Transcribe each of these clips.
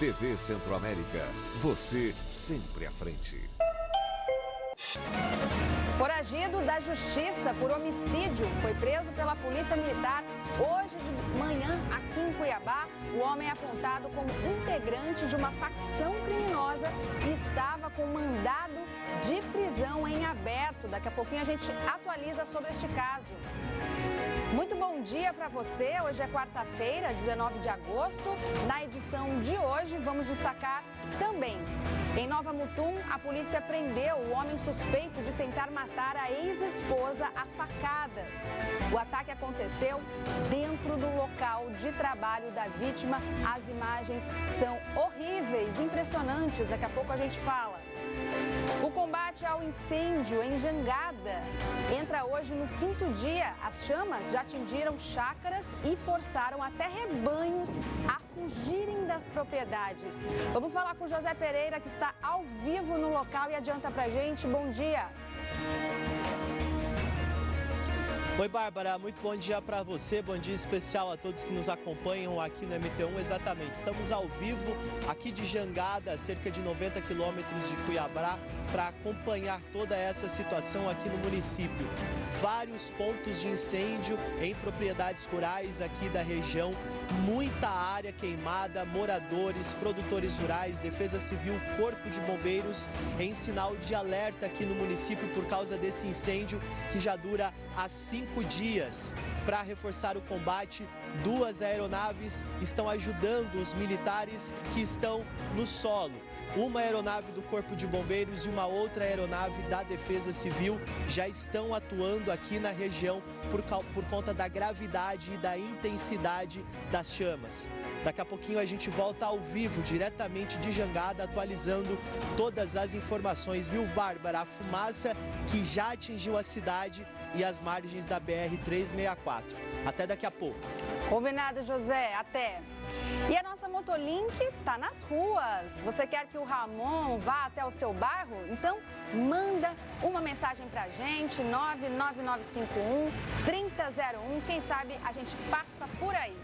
TV Centro-América, você sempre à frente. Foragido da Justiça por homicídio foi preso pela Polícia Militar hoje de manhã aqui em Cuiabá. O homem é apontado como integrante de uma facção criminosa e estava com mandado de prisão em aberto. Daqui a pouquinho a gente atualiza sobre este caso. Muito bom dia para você. Hoje é quarta-feira, 19 de agosto. Na edição de hoje, vamos destacar também: em Nova Mutum, a polícia prendeu o homem suspeito de tentar matar a ex-esposa a facadas. O ataque aconteceu dentro do local de trabalho da vítima. As imagens são horríveis, impressionantes. Daqui a pouco a gente fala. O combate ao incêndio em Jangada entra hoje no 5º dia. As chamas já atingiram chácaras e forçaram até rebanhos a fugirem das propriedades. Vamos falar com José Pereira, que está ao vivo no local e adianta pra gente. Bom dia. Oi, Bárbara, muito bom dia para você, bom dia especial a todos que nos acompanham aqui no MT1. Exatamente, estamos ao vivo aqui de Jangada, cerca de 90 quilômetros de Cuiabá, para acompanhar toda essa situação aqui no município. Vários pontos de incêndio em propriedades rurais aqui da região, muita área queimada, moradores, produtores rurais, Defesa Civil, Corpo de Bombeiros em sinal de alerta aqui no município por causa desse incêndio que já dura há 5 dias. Para reforçar o combate, 2 aeronaves estão ajudando os militares que estão no solo. Uma aeronave do Corpo de Bombeiros e uma outra aeronave da Defesa Civil já estão atuando aqui na região por conta da gravidade e da intensidade das chamas. Daqui a pouquinho a gente volta ao vivo, diretamente de Jangada, atualizando todas as informações, viu, Bárbara? A fumaça que já atingiu a cidade e as margens da BR-364. Até daqui a pouco. Combinado, José. Até. E a nossa Motolink está nas ruas. Você quer que o Ramon vá até o seu bairro? Então, manda uma mensagem para a gente, 99951-3001. Quem sabe a gente passa por aí.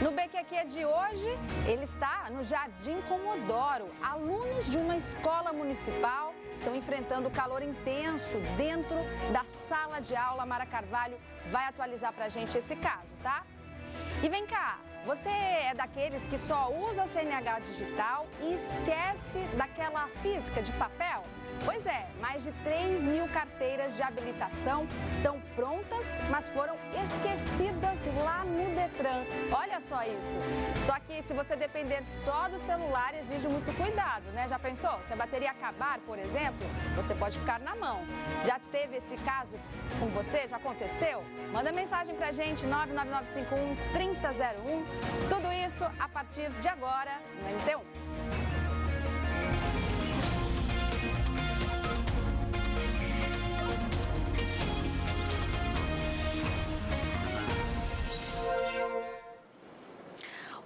No BQQ de hoje, ele está no Jardim Comodoro. Alunos de uma escola municipal estão enfrentando calor intenso dentro da sala de aula. Mara Carvalho vai atualizar para a gente esse caso, tá? E vem cá, você é daqueles que só usa CNH digital e esquece daquela física de papel? Pois é, mais de 3.000 carteiras de habilitação estão prontas, mas foram esquecidas lá no Detran. Olha só isso. Só que se você depender só do celular, exige muito cuidado, né? Já pensou? Se a bateria acabar, por exemplo, você pode ficar na mão. Já teve esse caso com você? Já aconteceu? Manda mensagem pra gente, 99951-3001. Tudo isso a partir de agora no MT1.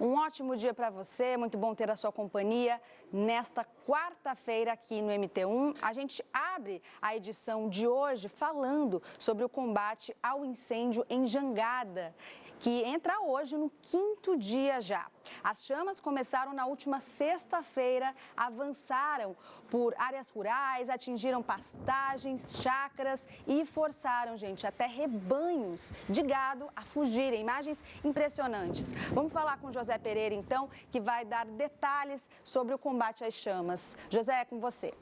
Um ótimo dia para você, muito bom ter a sua companhia nesta quarta-feira aqui no MT1. A gente abre a edição de hoje falando sobre o combate ao incêndio em Jangada, que entra hoje no 5º dia já. As chamas começaram na última sexta-feira, avançaram por áreas rurais, atingiram pastagens, chácaras e forçaram, gente, até rebanhos de gado a fugirem. Imagens impressionantes. Vamos falar com José Pereira, então, que vai dar detalhes sobre o combate às chamas. José, é com você.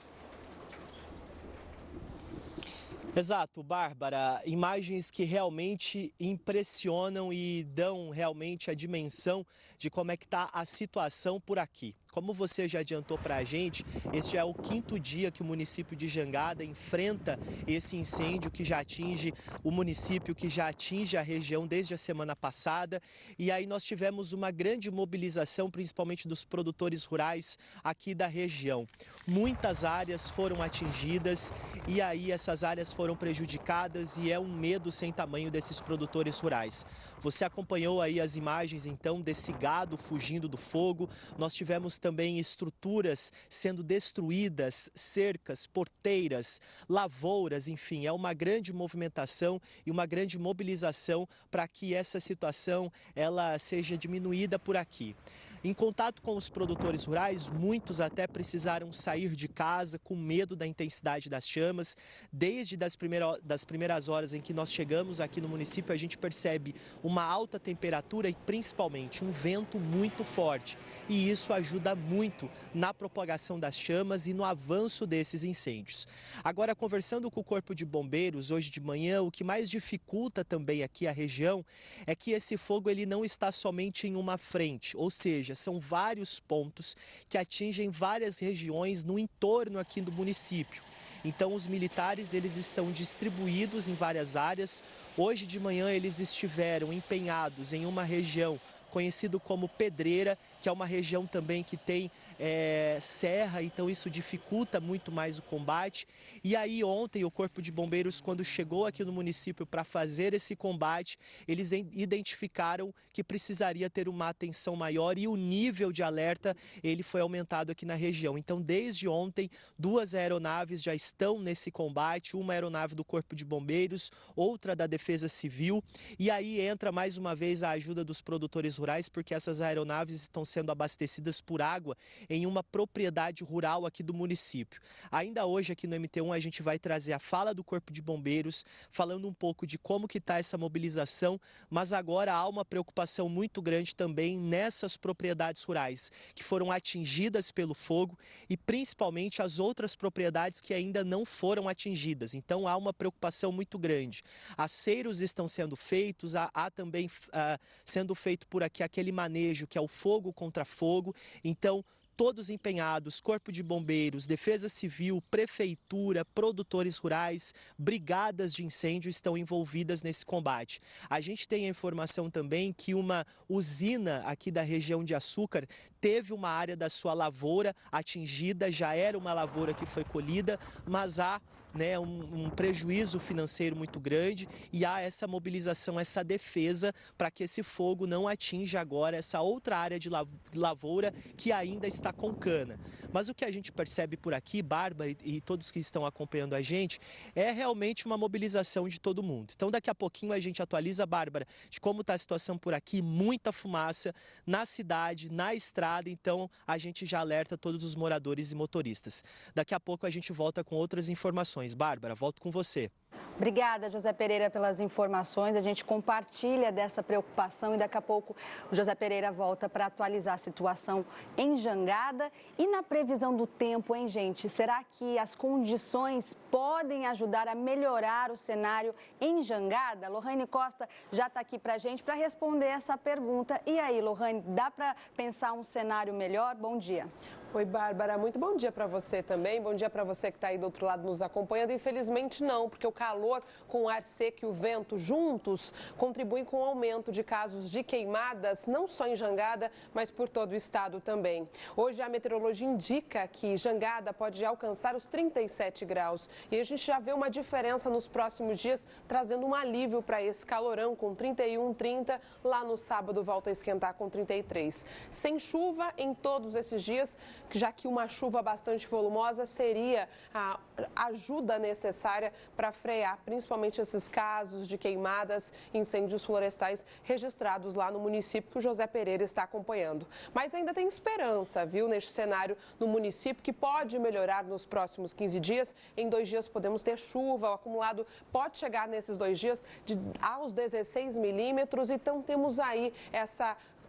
Exato, Bárbara, imagens que realmente impressionam e dão realmente a dimensão de como é que está a situação por aqui. Como você já adiantou para a gente, este é o 5º dia que o município de Jangada enfrenta esse incêndio que já atinge o município, que já atinge a região desde a semana passada. E aí nós tivemos uma grande mobilização, principalmente dos produtores rurais aqui da região. Muitas áreas foram atingidas e aí essas áreas foram prejudicadas e é um medo sem tamanho desses produtores rurais. Você acompanhou aí as imagens, então, desse gado fugindo do fogo. Nós tivemos também estruturas sendo destruídas, cercas, porteiras, lavouras, enfim, é uma grande movimentação e uma grande mobilização para que essa situação ela seja diminuída por aqui. Em contato com os produtores rurais, muitos até precisaram sair de casa com medo da intensidade das chamas. Desde das primeiras horas em que nós chegamos aqui no município, a gente percebe uma alta temperatura e principalmente um vento muito forte. E isso ajuda muito na propagação das chamas e no avanço desses incêndios. Agora, conversando com o Corpo de Bombeiros hoje de manhã, o que mais dificulta também aqui a região é que esse fogo ele não está somente em uma frente, ou seja, são vários pontos que atingem várias regiões no entorno aqui do município. Então, os militares eles estão distribuídos em várias áreas. Hoje de manhã eles estiveram empenhados em uma região conhecido como Pedreira, que é uma região também que tem serra, então isso dificulta muito mais o combate. E aí ontem o Corpo de Bombeiros, quando chegou aqui no município para fazer esse combate, eles identificaram que precisaria ter uma atenção maior e o nível de alerta ele foi aumentado aqui na região. Então, desde ontem, 2 aeronaves já estão nesse combate, uma aeronave do Corpo de Bombeiros, outra da Defesa Civil, e aí entra mais uma vez a ajuda dos produtores rurais, porque essas aeronaves estão sendo abastecidas por água em uma propriedade rural aqui do município. Ainda hoje aqui no MT1 a gente vai trazer a fala do Corpo de Bombeiros, falando um pouco de como que está essa mobilização, mas agora há uma preocupação muito grande também nessas propriedades rurais que foram atingidas pelo fogo e principalmente as outras propriedades que ainda não foram atingidas. Então há uma preocupação muito grande. Aceiros estão sendo feitos, há também sendo feito por aqui aquele manejo que é o fogo contra fogo. Então, todos empenhados, Corpo de Bombeiros, Defesa Civil, Prefeitura, produtores rurais, brigadas de incêndio estão envolvidas nesse combate. A gente tem a informação também que uma usina aqui da região de Açúcar teve uma área da sua lavoura atingida, já era uma lavoura que foi colhida, mas há um prejuízo financeiro muito grande e há essa mobilização, essa defesa para que esse fogo não atinja agora essa outra área de lavoura que ainda está com cana. Mas o que a gente percebe por aqui, Bárbara e todos que estão acompanhando a gente, é realmente uma mobilização de todo mundo. Então daqui a pouquinho a gente atualiza, Bárbara, de como está a situação por aqui, muita fumaça na cidade, na estrada, então a gente já alerta todos os moradores e motoristas. Daqui a pouco a gente volta com outras informações. Bárbara, volto com você. Obrigada, José Pereira, pelas informações. A gente compartilha dessa preocupação e daqui a pouco o José Pereira volta para atualizar a situação em Jangada. E na previsão do tempo, hein, gente? Será que as condições podem ajudar a melhorar o cenário em Jangada? Lohane Costa já está aqui para a gente para responder essa pergunta. E aí, Lohane, dá para pensar um cenário melhor? Bom dia. Oi, Bárbara, muito bom dia para você também, bom dia para você que está aí do outro lado nos acompanhando. Infelizmente não, porque o calor com o ar seco e o vento juntos contribuem com o aumento de casos de queimadas, não só em Jangada, mas por todo o estado também. Hoje a meteorologia indica que Jangada pode alcançar os 37 graus e a gente já vê uma diferença nos próximos dias, trazendo um alívio para esse calorão com 31, 30, lá no sábado volta a esquentar com 33. Sem chuva em todos esses dias, já que uma chuva bastante volumosa seria a ajuda necessária para frear principalmente esses casos de queimadas, incêndios florestais registrados lá no município que o José Pereira está acompanhando. Mas ainda tem esperança, viu, neste cenário no município que pode melhorar nos próximos 15 dias. Em 2 dias podemos ter chuva, o acumulado pode chegar nesses 2 dias aos 16 milímetros, então temos aí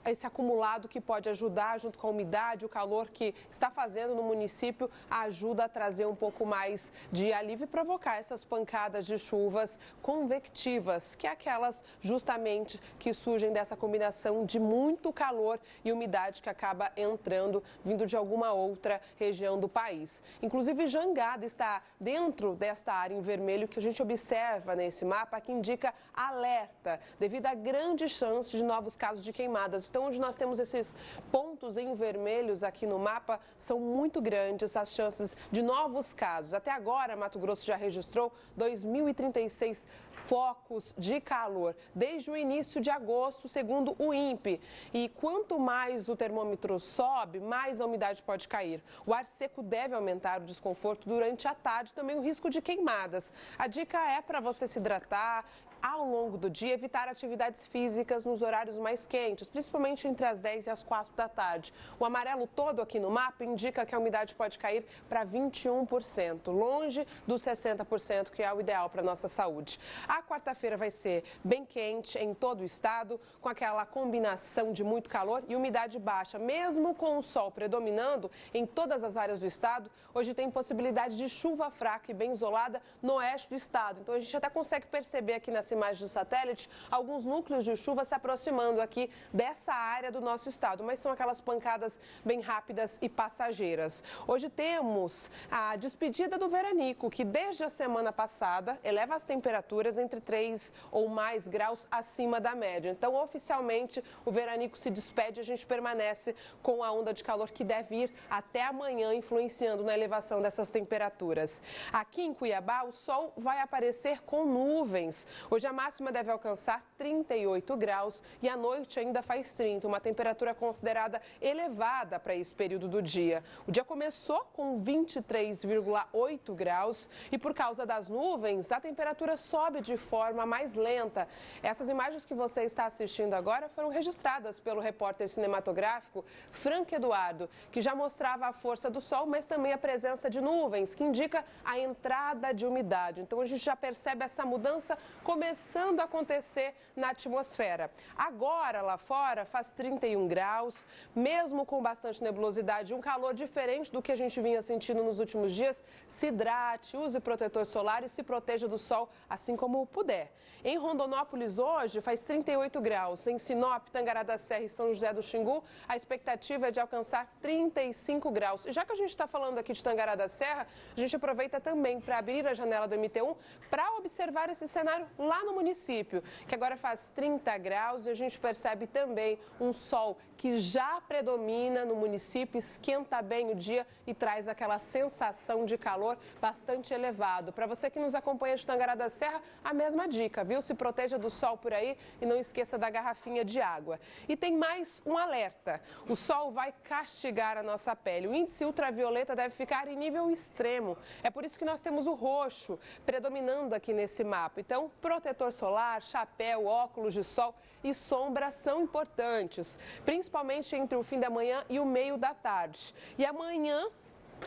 esse acumulado que pode ajudar, junto com a umidade, o calor que está fazendo no município, ajuda a trazer um pouco mais de alívio e provocar essas pancadas de chuvas convectivas, que é aquelas justamente que surgem dessa combinação de muito calor e umidade que acaba entrando, vindo de alguma outra região do país. Inclusive, Jangada está dentro desta área em vermelho que a gente observa nesse mapa, que indica alerta, devido à grande chance de novos casos de queimadas. Então, onde nós temos esses pontos em vermelhos aqui no mapa, são muito grandes as chances de novos casos. Até agora, Mato Grosso já registrou 2.036 focos de calor desde o início de agosto, segundo o INPE. E quanto mais o termômetro sobe, mais a umidade pode cair. O ar seco deve aumentar o desconforto durante a tarde, também o risco de queimadas. A dica é para você se hidratar, ao longo do dia, evitar atividades físicas nos horários mais quentes, principalmente entre as 10 e as 4 da tarde. O amarelo todo aqui no mapa indica que a umidade pode cair para 21%, longe dos 60% que é o ideal para a nossa saúde. A quarta-feira vai ser bem quente em todo o estado, com aquela combinação de muito calor e umidade baixa. Mesmo com o sol predominando em todas as áreas do estado, hoje tem possibilidade de chuva fraca e bem isolada no oeste do estado. Então a gente até consegue perceber aqui nas imagens do satélite alguns núcleos de chuva se aproximando aqui dessa área do nosso estado, mas são aquelas pancadas bem rápidas e passageiras. Hoje temos a despedida do veranico, que desde a semana passada eleva as temperaturas entre 3 ou mais graus acima da média. Então, oficialmente, o veranico se despede e a gente permanece com a onda de calor que deve ir até amanhã, influenciando na elevação dessas temperaturas. Aqui em Cuiabá, o sol vai aparecer com nuvens. Hoje a máxima deve alcançar 38 graus e à noite ainda faz 30, uma temperatura considerada elevada para esse período do dia. O dia começou com 23,8 graus e por causa das nuvens, a temperatura sobe de forma mais lenta. Essas imagens que você está assistindo agora foram registradas pelo repórter cinematográfico Frank Eduardo, que já mostrava a força do sol, mas também a presença de nuvens, que indica a entrada de umidade. Então a gente já percebe essa mudança começando a acontecer na atmosfera. Agora lá fora faz 31 graus, mesmo com bastante nebulosidade, um calor diferente do que a gente vinha sentindo nos últimos dias. Se hidrate, use protetor solar e se proteja do sol assim como puder. Em Rondonópolis hoje faz 38 graus, em Sinop, Tangará da Serra e São José do Xingu a expectativa é de alcançar 35 graus. E já que a gente está falando aqui de Tangará da Serra, a gente aproveita também para abrir a janela do MT1 para observar esse cenário lá no município, que agora faz 30 graus e a gente percebe também um sol que já predomina no município, esquenta bem o dia e traz aquela sensação de calor bastante elevado. Para você que nos acompanha de Tangará da Serra, a mesma dica, viu? Se proteja do sol por aí e não esqueça da garrafinha de água. E tem mais um alerta. O sol vai castigar a nossa pele. O índice ultravioleta deve ficar em nível extremo. É por isso que nós temos o roxo predominando aqui nesse mapa. Então, protetor solar, chapéu, óculos de sol e sombra são importantes, principalmente entre o fim da manhã e o meio da tarde. E amanhã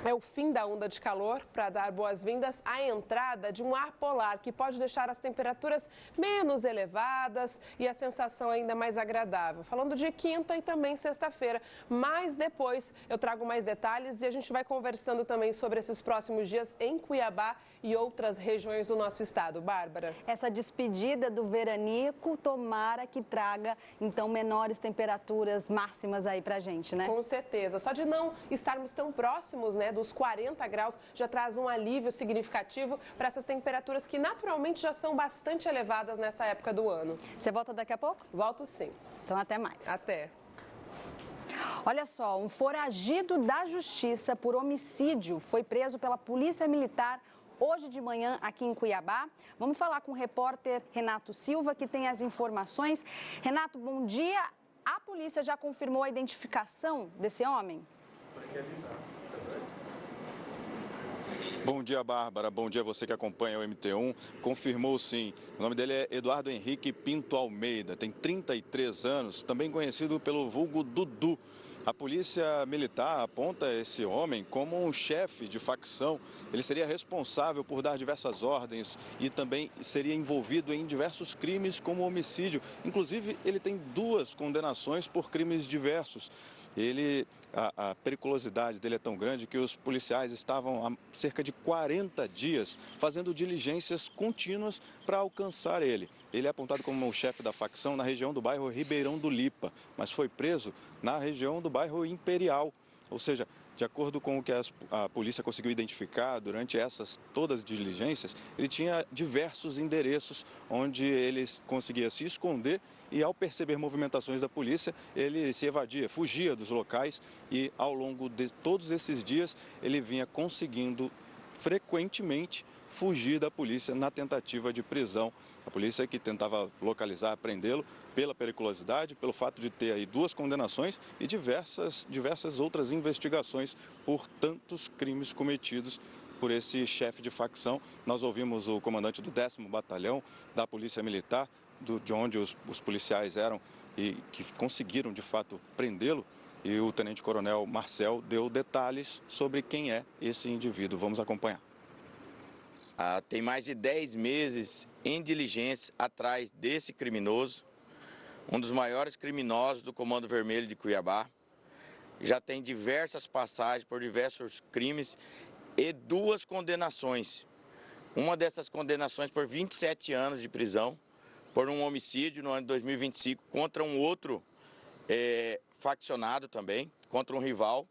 é o fim da onda de calor para dar boas-vindas à entrada de um ar polar que pode deixar as temperaturas menos elevadas e a sensação ainda mais agradável. Falando de quinta e também sexta-feira, mas depois eu trago mais detalhes e a gente vai conversando também sobre esses próximos dias em Cuiabá e outras regiões do nosso estado. Bárbara. Essa despedida do veranico, tomara que traga, então, menores temperaturas máximas aí pra gente, né? Com certeza. Só de não estarmos tão próximos, né, dos 40 graus, já traz um alívio significativo para essas temperaturas que naturalmente já são bastante elevadas nessa época do ano. Você volta daqui a pouco? Volto sim. Então, até mais. Até. Olha só, um foragido da justiça por homicídio foi preso pela Polícia Militar hoje de manhã aqui em Cuiabá. Vamos falar com o repórter Renato Silva, que tem as informações. Renato, bom dia. A polícia já confirmou a identificação desse homem? Bom dia, Bárbara. Bom dia a você que acompanha o MT1. Confirmou sim. O nome dele é Eduardo Henrique Pinto Almeida. Tem 33 anos, também conhecido pelo vulgo Dudu. A polícia militar aponta esse homem como um chefe de facção. Ele seria responsável por dar diversas ordens e também seria envolvido em diversos crimes como homicídio. Inclusive, ele tem 2 condenações por crimes diversos. A periculosidade dele é tão grande que os policiais estavam há cerca de 40 dias fazendo diligências contínuas para alcançar ele. Ele é apontado como o chefe da facção na região do bairro Ribeirão do Lipa, mas foi preso na região do bairro Imperial, ou seja, de acordo com o que a polícia conseguiu identificar durante essas todas as diligências, ele tinha diversos endereços onde ele conseguia se esconder e, ao perceber movimentações da polícia, ele se evadia, fugia dos locais e, ao longo de todos esses dias, ele vinha conseguindo frequentemente fugir da polícia na tentativa de prisão. A polícia que tentava localizar, prendê-lo pela periculosidade, pelo fato de ter aí 2 condenações e diversas outras investigações por tantos crimes cometidos por esse chefe de facção. Nós ouvimos o comandante do 10º Batalhão da Polícia Militar, de onde os policiais eram e que conseguiram, de fato, prendê-lo. E o tenente-coronel Marcel deu detalhes sobre quem é esse indivíduo. Vamos acompanhar. Tem mais de 10 meses em diligência atrás desse criminoso, um dos maiores criminosos do Comando Vermelho de Cuiabá. Já tem diversas passagens por diversos crimes e 2 condenações. Uma dessas condenações por 27 anos de prisão, por um homicídio no ano de 2025 contra um outro faccionado também, contra um rival.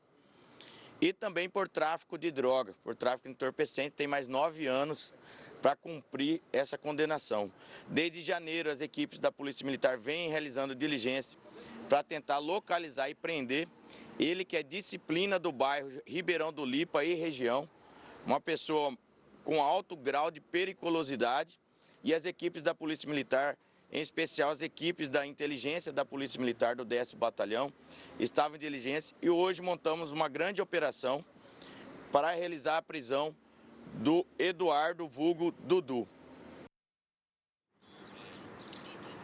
E também por tráfico de droga, por tráfico de entorpecente, tem mais 9 anos para cumprir essa condenação. Desde janeiro, as equipes da Polícia Militar vêm realizando diligência para tentar localizar e prender ele, que é disciplina do bairro Ribeirão do Lipa e região, uma pessoa com alto grau de periculosidade, e as equipes da Polícia Militar, em especial as equipes da inteligência da Polícia Militar do 10º Batalhão, estavam em diligência e hoje montamos uma grande operação para realizar a prisão do Eduardo vulgo Dudu.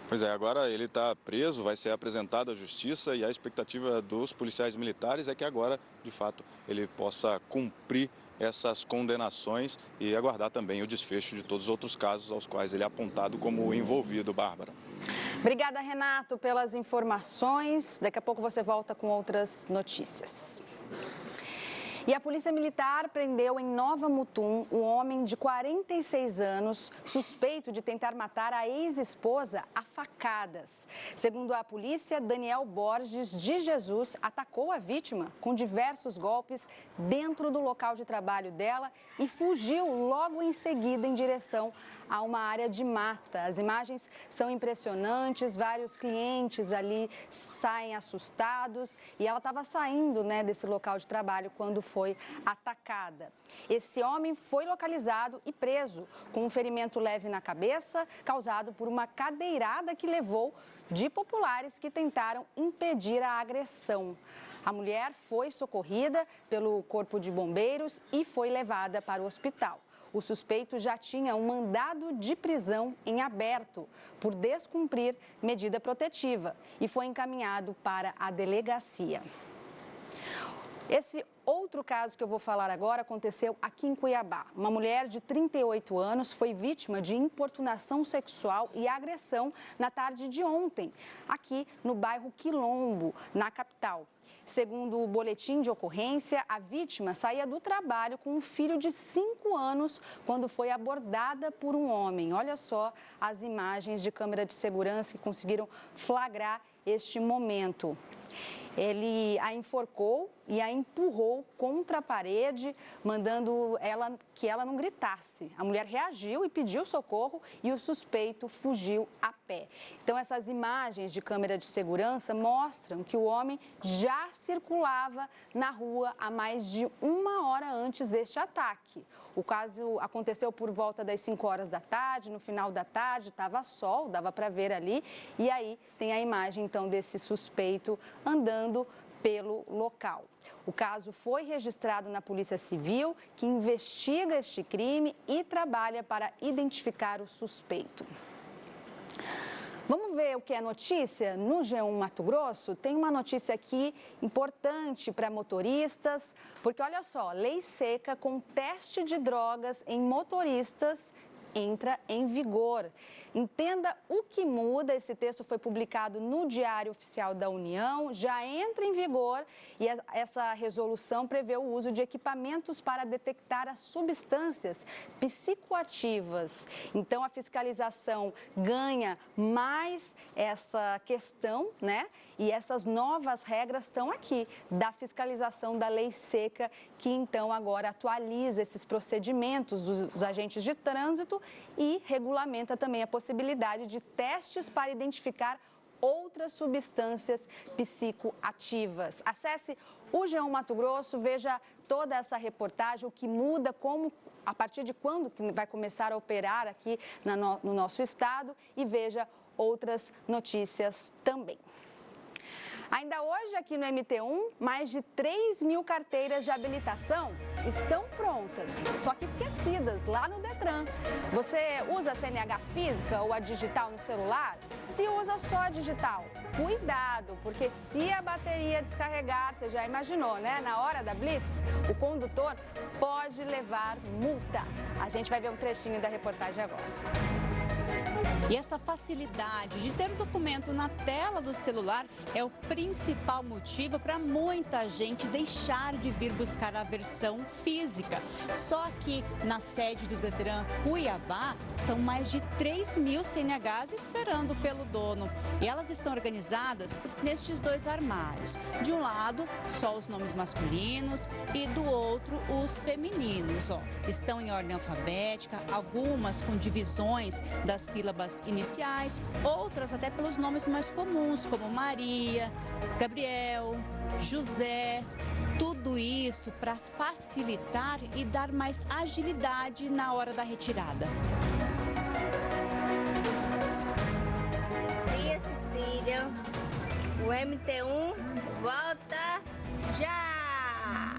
Pois é, agora ele está preso, vai ser apresentado à justiça e a expectativa dos policiais militares é que agora, de fato, ele possa cumprir essas condenações e aguardar também o desfecho de todos os outros casos aos quais ele é apontado como envolvido, Bárbara. Obrigada, Renato, pelas informações. Daqui a pouco você volta com outras notícias. E a Polícia Militar prendeu em Nova Mutum um homem de 46 anos, suspeito de tentar matar a ex-esposa a facadas. Segundo a polícia, Daniel Borges de Jesus atacou a vítima com diversos golpes dentro do local de trabalho dela e fugiu logo em seguida em direção a uma área de mata. As imagens são impressionantes, vários clientes ali saem assustados e ela estava saindo, desse local de trabalho quando foi atacada. Esse homem foi localizado e preso com um ferimento leve na cabeça, causado por uma cadeirada que levou de populares que tentaram impedir a agressão. A mulher foi socorrida pelo Corpo de Bombeiros e foi levada para o hospital. O suspeito já tinha um mandado de prisão em aberto por descumprir medida protetiva e foi encaminhado para a delegacia. Esse outro caso que eu vou falar agora aconteceu aqui em Cuiabá. Uma mulher de 38 anos foi vítima de importunação sexual e agressão na tarde de ontem, aqui no bairro Quilombo, na capital. Segundo o boletim de ocorrência, a vítima saía do trabalho com um filho de 5 anos quando foi abordada por um homem. Olha só as imagens de câmera de segurança que conseguiram flagrar este momento. Ele a enforcou e a empurrou contra a parede, mandando que ela não gritasse. A mulher reagiu e pediu socorro e o suspeito fugiu a pé. Então, essas imagens de câmera de segurança mostram que o homem já circulava na rua há mais de 1 hora antes deste ataque. O caso aconteceu por volta das 5 horas da tarde, no final da tarde, estava sol, dava para ver ali. E aí tem a imagem, então, desse suspeito andando pelo local. O caso foi registrado na Polícia Civil, que investiga este crime e trabalha para identificar o suspeito. Vamos ver o que é notícia no G1 Mato Grosso? Tem uma notícia aqui importante para motoristas, porque olha só, lei seca com teste de drogas em motoristas entra em vigor. Entenda o que muda. Esse texto foi publicado no Diário Oficial da União, já entra em vigor e essa resolução prevê o uso de equipamentos para detectar as substâncias psicoativas. Então, a fiscalização ganha mais essa questão, E essas novas regras estão aqui, da fiscalização da lei seca, que então agora atualiza esses procedimentos dos agentes de trânsito e regulamenta também a possibilidade de testes para identificar outras substâncias psicoativas. Acesse o G1 Mato Grosso, veja toda essa reportagem, o que muda, a partir de quando vai começar a operar aqui no nosso estado e veja outras notícias também. Ainda hoje, aqui no MT1, mais de 3 mil carteiras de habilitação estão prontas, só que esquecidas lá no Detran. Você usa a CNH física ou a digital no celular? Se usa só a digital, cuidado, porque se a bateria descarregar, você já imaginou, né? Na hora da blitz, o condutor pode levar multa. A gente vai ver um trechinho da reportagem agora. E essa facilidade de ter o documento na tela do celular é o principal motivo para muita gente deixar de vir buscar a versão física. Só que na sede do Detran Cuiabá são mais de 3 mil CNHs esperando pelo dono. E elas estão organizadas nestes dois armários. De um lado, só os nomes masculinos e do outro, os femininos. Estão em ordem alfabética, algumas com divisões das sílabas iniciais, outras até pelos nomes mais comuns, como Maria, Gabriel, José. Tudo isso para facilitar e dar mais agilidade na hora da retirada. Maria Cecília, o MT1 volta já!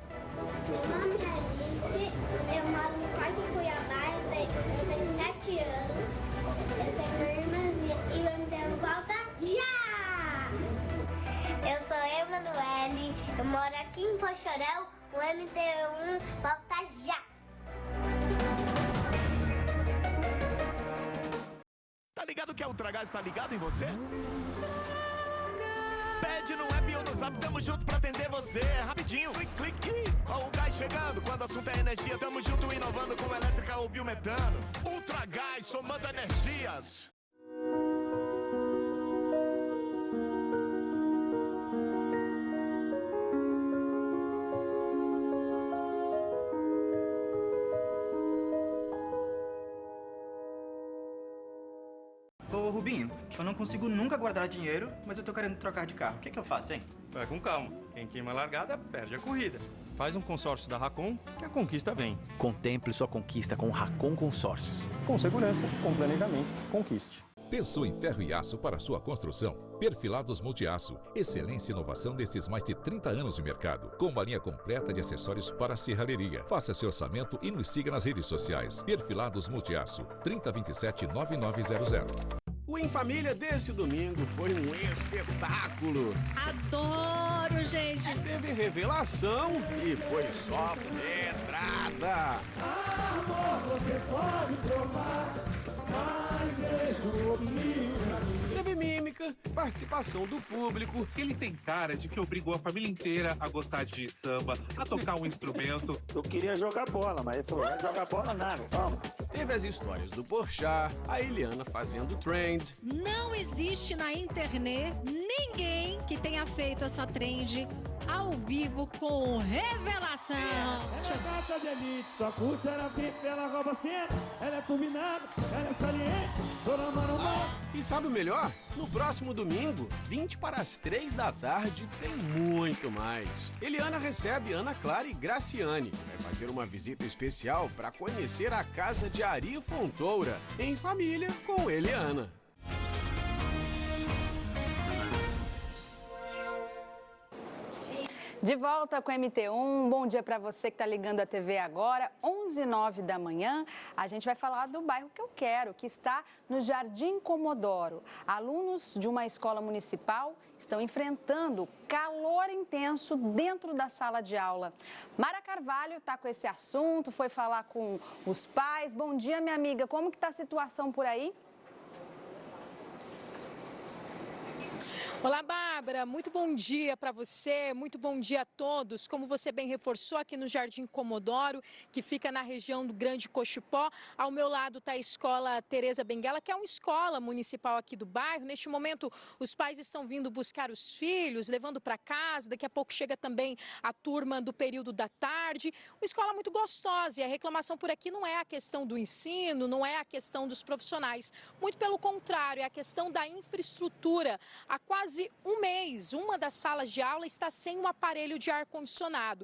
Meu nome é Alice, eu moro no Parque Cuiabá, eu tenho 7 anos. Eu tenho uma irmãzinha e o MT1 volta já! Eu sou a Emanuele, eu moro aqui em Pochorel, o MT1 volta já! Tá ligado que a Ultragás tá ligado em você? Pede no app ou no zap, tamo junto pra atender você. Rapidinho, clique, clique. Ó o gás chegando, quando o assunto é energia, tamo junto inovando com elétrica ou biometano. Ultragás, somando energias. Ô Rubinho, eu não consigo nunca guardar dinheiro, mas eu tô querendo trocar de carro. O que eu faço, hein? Vai com calma. Quem queima a largada, perde a corrida. Faz um consórcio da Racon, que a conquista vem. Contemple sua conquista com Racon Consórcios. Com segurança, com planejamento, conquiste. Pensou em ferro e aço para sua construção? Perfilados Multiaço. Excelência e inovação desses mais de 30 anos de mercado. Com uma linha completa de acessórios para a serralheria. Faça seu orçamento e nos siga nas redes sociais. Perfilados Multiaço. 3027-9900. O Em Família desse domingo foi um espetáculo. Adoro, gente. Teve revelação e foi só pedrada. Amor, você pode provar. Teve mímica, participação do público. Ele tem cara de que obrigou a família inteira a gostar de samba, a tocar um instrumento. Eu queria jogar bola, mas ele falou, não jogar bola nada, vamos. Teve as histórias do Porchat, a Eliana fazendo trend. Não existe na internet ninguém que tenha feito essa trend ao vivo com revelação. Ela é gata de elite, só curte era VIP, ela rouba cena. Ela é turbinada, ela é saliente, toda mano mal. E sabe o melhor? No próximo domingo, 20 para as 3 da tarde, tem muito mais. Eliana recebe Ana Clara e Graciane. Vai fazer uma visita especial para conhecer a casa de Ari Fontoura, em família com Eliana. De volta com o MT1, bom dia para você que está ligando a TV agora, 11h09 da manhã. A gente vai falar do bairro que eu quero, que está no Jardim Comodoro. Alunos de uma escola municipal estão enfrentando calor intenso dentro da sala de aula. Mara Carvalho está com esse assunto, foi falar com os pais. Bom dia, minha amiga, como que está a situação por aí? Olá, Bárbara, muito bom dia para você, muito bom dia a todos. Como você bem reforçou, aqui no Jardim Comodoro, que fica na região do Grande Cochipó, ao meu lado está a escola Tereza Benguela, que é uma escola municipal aqui do bairro. Neste momento, os pais estão vindo buscar os filhos, levando para casa. Daqui a pouco chega também a turma do período da tarde. Uma escola muito gostosa e a reclamação por aqui não é a questão do ensino, não é a questão dos profissionais. Muito pelo contrário, é a questão da infraestrutura. Há quase um mês, uma das salas de aula está sem um aparelho de ar-condicionado.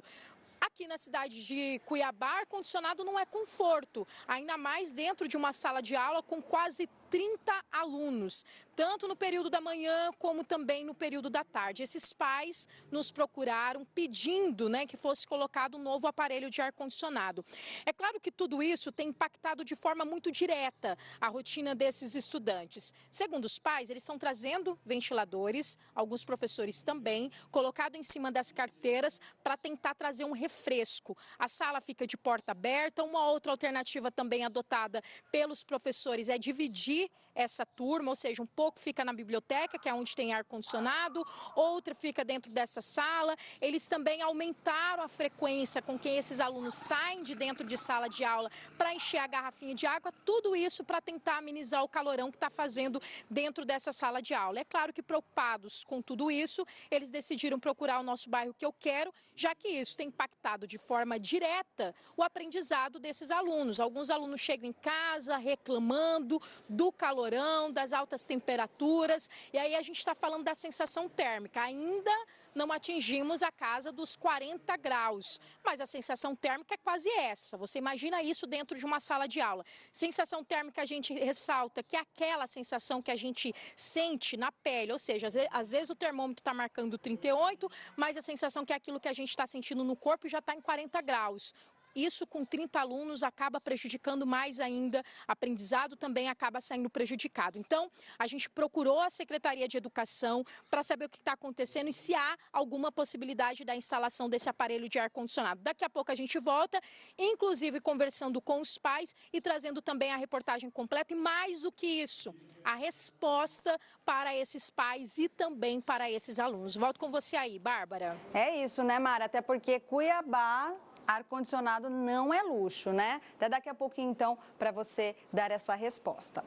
Aqui na cidade de Cuiabá, ar-condicionado não é conforto, ainda mais dentro de uma sala de aula com quase 30 alunos, tanto no período da manhã como também no período da tarde. Esses pais nos procuraram pedindo, né, que fosse colocado um novo aparelho de ar-condicionado. É claro que tudo isso tem impactado de forma muito direta a rotina desses estudantes. Segundo os pais, eles estão trazendo ventiladores, alguns professores também, colocado em cima das carteiras para tentar trazer um refresco. A sala fica de porta aberta. Uma outra alternativa também adotada pelos professores é dividir essa turma, ou seja, um pouco fica na biblioteca, que é onde tem ar-condicionado, outra fica dentro dessa sala. Eles também aumentaram a frequência com que esses alunos saem de dentro de sala de aula para encher a garrafinha de água, tudo isso para tentar amenizar o calorão que está fazendo dentro dessa sala de aula. É claro que preocupados com tudo isso, eles decidiram procurar o nosso bairro Que Eu Quero, já que isso tem impactado de forma direta o aprendizado desses alunos. Alguns alunos chegam em casa reclamando do calorão, das altas temperaturas, e aí a gente está falando da sensação térmica. Ainda não atingimos a casa dos 40 graus, mas a sensação térmica é quase essa. Você imagina isso dentro de uma sala de aula. Sensação térmica, a gente ressalta que é aquela sensação que a gente sente na pele, ou seja, às vezes o termômetro está marcando 38, mas a sensação que é aquilo que a gente está sentindo no corpo já está em 40 graus. Isso com 30 alunos acaba prejudicando mais ainda, aprendizado também acaba saindo prejudicado. Então, a gente procurou a Secretaria de Educação para saber o que está acontecendo e se há alguma possibilidade da instalação desse aparelho de ar-condicionado. Daqui a pouco a gente volta, inclusive conversando com os pais e trazendo também a reportagem completa e mais do que isso, a resposta para esses pais e também para esses alunos. Volto com você aí, Bárbara. É isso, né, Mara? Até porque Cuiabá, ar-condicionado não é luxo, né? Até daqui a pouquinho, então, para você dar essa resposta.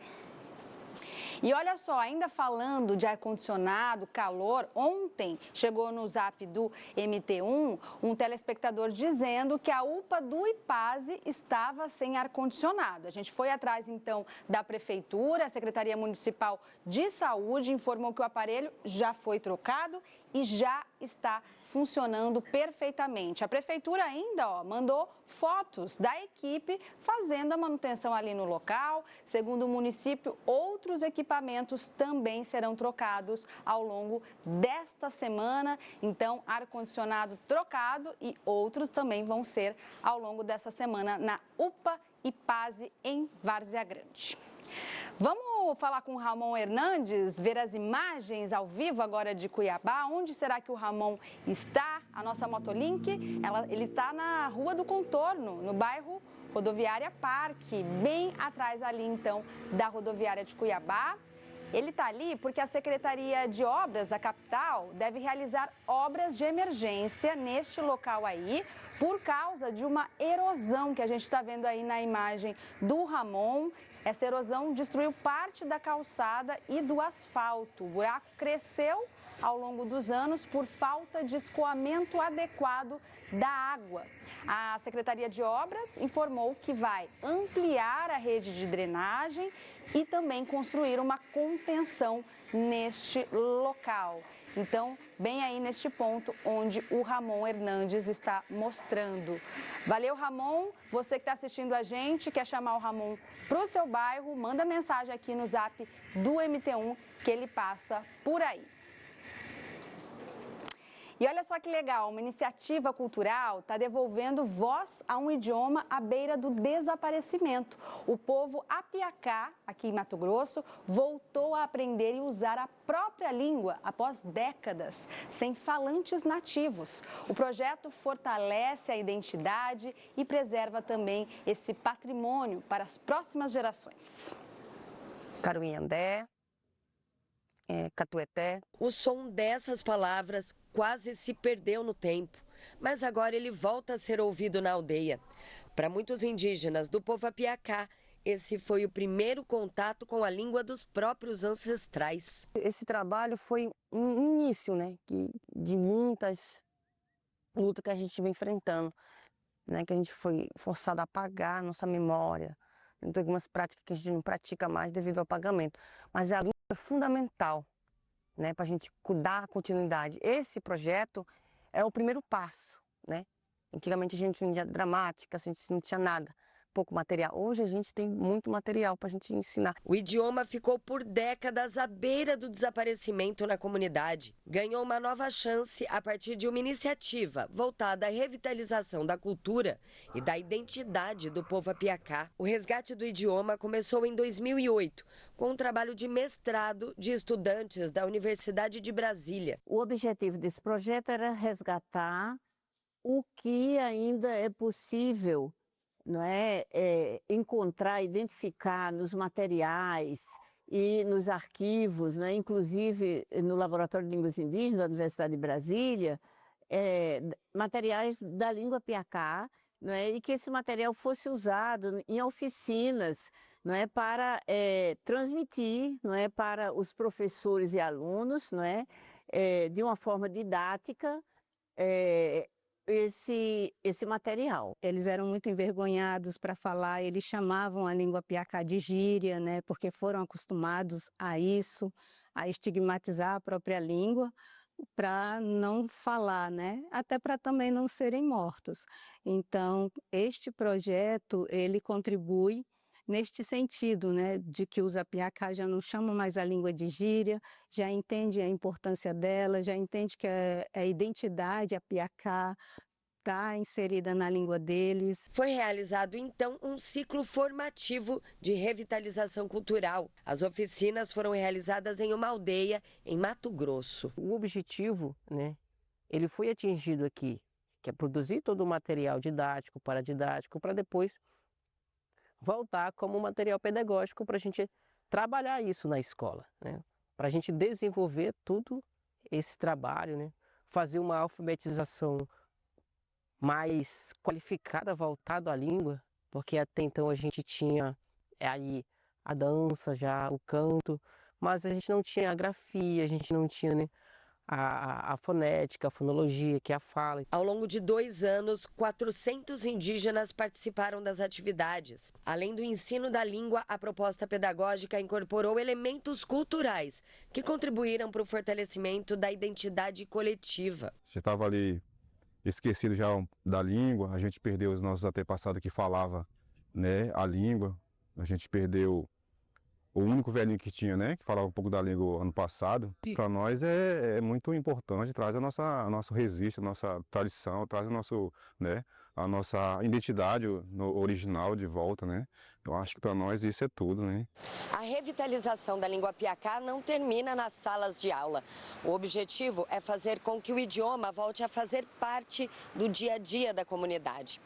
E olha só, ainda falando de ar-condicionado, calor, ontem chegou no zap do MT1 um telespectador dizendo que a UPA do Ipase estava sem ar-condicionado. A gente foi atrás, então, da Prefeitura, a Secretaria Municipal de Saúde informou que o aparelho já foi trocado e já está funcionando perfeitamente. A Prefeitura ainda mandou fotos da equipe fazendo a manutenção ali no local. Segundo o município, outros equipamentos também serão trocados ao longo desta semana. Então, ar-condicionado trocado e outros também vão ser ao longo dessa semana na UPA Ipase em Várzea Grande. Vamos falar com o Ramon Hernandes, ver as imagens ao vivo agora de Cuiabá. Onde será que o Ramon está? A nossa Motolink, ele está na Rua do Contorno, no bairro Rodoviária Parque, bem atrás ali então da rodoviária de Cuiabá. Ele está ali porque a Secretaria de Obras da capital deve realizar obras de emergência neste local aí, por causa de uma erosão que a gente está vendo aí na imagem do Ramon. Essa erosão destruiu parte da calçada e do asfalto. O buraco cresceu ao longo dos anos por falta de escoamento adequado da água. A Secretaria de Obras informou que vai ampliar a rede de drenagem e também construir uma contenção neste local. Então, bem aí neste ponto onde o Ramon Hernandes está mostrando. Valeu, Ramon. Você que está assistindo a gente, quer chamar o Ramon para o seu bairro, manda mensagem aqui no zap do MT1 que ele passa por aí. E olha só que legal, uma iniciativa cultural está devolvendo voz a um idioma à beira do desaparecimento. O povo Apiacá, aqui em Mato Grosso, voltou a aprender e usar a própria língua após décadas sem falantes nativos. O projeto fortalece a identidade e preserva também esse patrimônio para as próximas gerações. Caruiandé, Catueté. O som dessas palavras quase se perdeu no tempo, mas agora ele volta a ser ouvido na aldeia. Para muitos indígenas do povo Apiacá, esse foi o primeiro contato com a língua dos próprios ancestrais. Esse trabalho foi um início, né, de muitas lutas que a gente vem enfrentando, né, que a gente foi forçado a apagar a nossa memória. Tem algumas práticas que a gente não pratica mais devido ao apagamento, mas a língua é fundamental, né, para a gente dar continuidade. Esse projeto é o primeiro passo, né? Antigamente a gente não tinha dramática, a gente não tinha nada, pouco material. Hoje a gente tem muito material para a gente ensinar. O idioma ficou por décadas à beira do desaparecimento na comunidade. Ganhou uma nova chance a partir de uma iniciativa voltada à revitalização da cultura e da identidade do povo apiacá. O resgate do idioma começou em 2008, com um trabalho de mestrado de estudantes da Universidade de Brasília. O objetivo desse projeto era resgatar o que ainda é possível, não é, encontrar, identificar nos materiais e nos arquivos, né, inclusive no Laboratório de Línguas Indígenas da Universidade de Brasília, materiais da língua apiacá, não é, e que esse material fosse usado em oficinas, não é, para transmitir, não é, para os professores e alunos, não é, de uma forma didática, esse material. Eles eram muito envergonhados para falar, eles chamavam a língua apiacá de gíria, né, porque foram acostumados a isso, a estigmatizar a própria língua, para não falar, né, até para também não serem mortos. Então, este projeto, ele contribui neste sentido, né, de que os apiacá já não chamam mais a língua de gíria, já entende a importância dela, já entende que a identidade apiacá está inserida na língua deles. Foi realizado, então, um ciclo formativo de revitalização cultural. As oficinas foram realizadas em uma aldeia em Mato Grosso. O objetivo, né, ele foi atingido aqui, que é produzir todo o material didático, paradidático, para depois voltar como material pedagógico para a gente trabalhar isso na escola, né? Para a gente desenvolver tudo esse trabalho, né? Fazer uma alfabetização mais qualificada, voltada à língua, porque até então a gente tinha aí a dança, já o canto, mas a gente não tinha a grafia, a gente não tinha, né, a fonética, a fonologia, que é a fala. Ao longo de 2 anos, 400 indígenas participaram das atividades. Além do ensino da língua, a proposta pedagógica incorporou elementos culturais que contribuíram para o fortalecimento da identidade coletiva. Já estava ali esquecido já da língua, a gente perdeu os nossos antepassados que falavam, né, a língua, a gente perdeu o único velhinho que tinha, né, que falava um pouco da língua ano passado. Para nós é muito importante, traz a nosso registro, a nossa tradição, traz o nosso, né, a nossa identidade original de volta, né? Eu acho que para nós isso é tudo, né? A revitalização da língua apiacá não termina nas salas de aula. O objetivo é fazer com que o idioma volte a fazer parte do dia a dia da comunidade.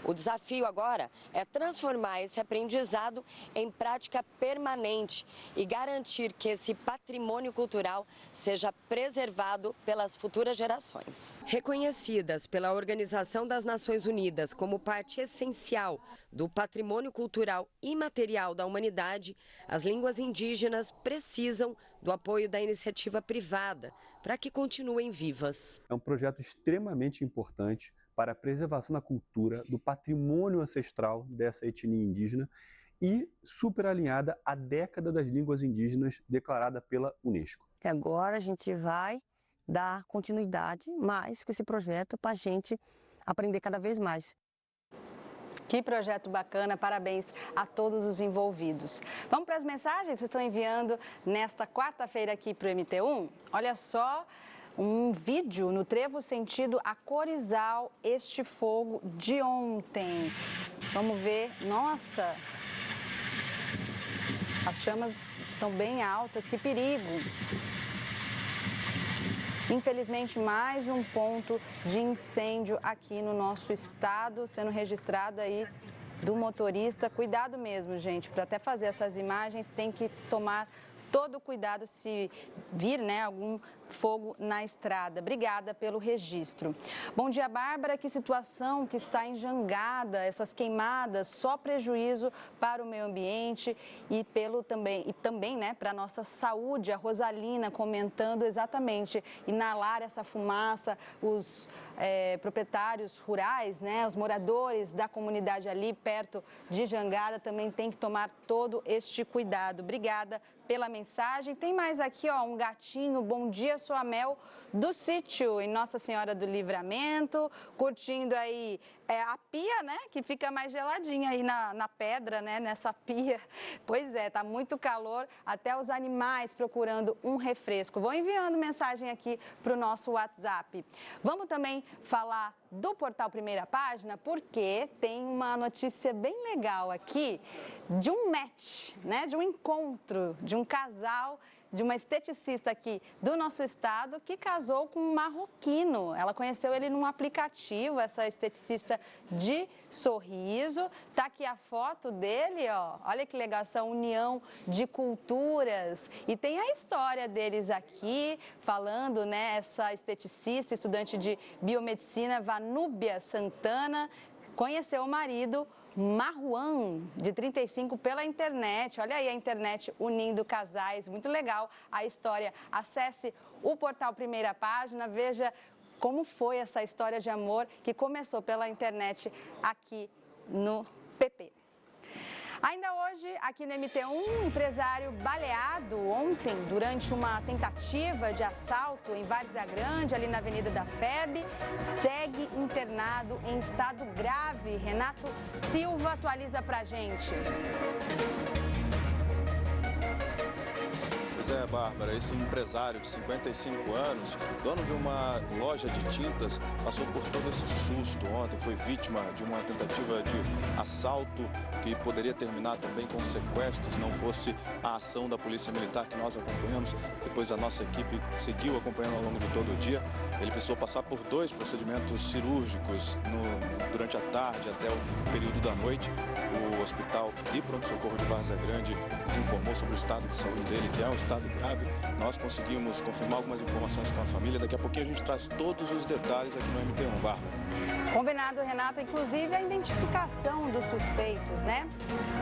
O desafio agora é transformar esse aprendizado em prática permanente e garantir que esse patrimônio cultural seja preservado pelas futuras gerações. Reconhecidas pela Organização das Nações Unidas como parte essencial do patrimônio cultural imaterial da humanidade, as línguas indígenas precisam do apoio da iniciativa privada para que continuem vivas. É um projeto extremamente importante para a preservação da cultura, do patrimônio ancestral dessa etnia indígena e super alinhada à década das línguas indígenas declarada pela Unesco. E agora a gente vai dar continuidade mais com esse projeto para a gente aprender cada vez mais. Que projeto bacana, parabéns a todos os envolvidos. Vamos para as mensagens que vocês estão enviando nesta quarta-feira aqui para o MT1? Olha só, um vídeo no trevo sentido a Corizal, este fogo de ontem. Vamos ver, nossa, as chamas estão bem altas, que perigo. Infelizmente, mais um ponto de incêndio aqui no nosso estado, sendo registrado aí do motorista. Cuidado mesmo, gente, para até fazer essas imagens tem que tomar todo o cuidado se vir, né, algum fogo na estrada. Obrigada pelo registro. Bom dia, Bárbara. Que situação que está em Jangada, essas queimadas, só prejuízo para o meio ambiente e também, né, para a nossa saúde. A Rosalina comentando exatamente, inalar essa fumaça, os proprietários rurais, né, os moradores da comunidade ali perto de Jangada também tem que tomar todo este cuidado. Obrigada pela mensagem. Tem mais aqui, ó, um gatinho. Bom dia, sou a Mel do sítio em Nossa Senhora do Livramento, curtindo aí a pia, né, que fica mais geladinha aí na pedra, né, nessa pia. Pois é, tá muito calor, até os animais procurando um refresco. Vão enviando mensagem aqui para o nosso WhatsApp. Vamos também falar do portal Primeira Página, porque tem uma notícia bem legal aqui de um match, né, de um encontro, de um casal, de uma esteticista aqui do nosso estado que casou com um marroquino. Ela conheceu ele num aplicativo, essa esteticista de Sorriso. Tá aqui a foto dele, ó. Olha que legal, essa união de culturas. E tem a história deles aqui, falando, né, essa esteticista, estudante de biomedicina, Vanúbia Santana, conheceu o marido Marwan, de 35, pela internet. Olha aí a internet unindo casais, muito legal a história. Acesse o portal Primeira Página, veja como foi essa história de amor que começou pela internet aqui no PP. Ainda hoje, aqui no MT1, um empresário baleado ontem durante uma tentativa de assalto em Várzea Grande, ali na Avenida da FEB, segue internado em estado grave. Renato Silva atualiza pra gente. Pois é, Bárbara, esse empresário de 55 anos, dono de uma loja de tintas, passou por todo esse susto ontem, foi vítima de uma tentativa de assalto que poderia terminar também com sequestro, se não fosse a ação da Polícia Militar que nós acompanhamos. Depois a nossa equipe seguiu acompanhando ao longo de todo o dia. Ele precisou passar por 2 procedimentos cirúrgicos durante a tarde até o período da noite. O hospital e pronto-socorro de Várzea Grande nos informou sobre o estado de saúde dele, que é um estado grave. Nós conseguimos confirmar algumas informações com a família. Daqui a pouquinho a gente traz todos os detalhes aqui no MT1, Bárbara. Combinado, Renato, inclusive a identificação dos suspeitos, né?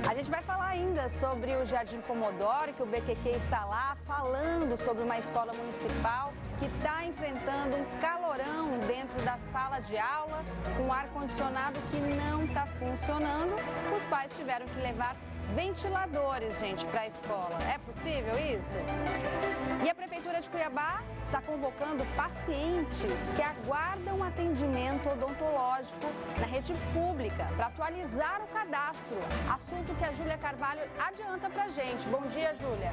A gente vai falar ainda sobre o Jardim Comodoro, que o BQQ está lá falando sobre uma escola municipal que está enfrentando um calorão dentro das salas de aula, com ar-condicionado que não está funcionando. Os pais tiveram que levar ventiladores, gente, para a escola. É possível isso? E a Prefeitura de Cuiabá está convocando pacientes que aguardam atendimento odontológico na rede pública para atualizar o cadastro. Assunto que a Júlia Carvalho adianta para a gente. Bom dia, Júlia.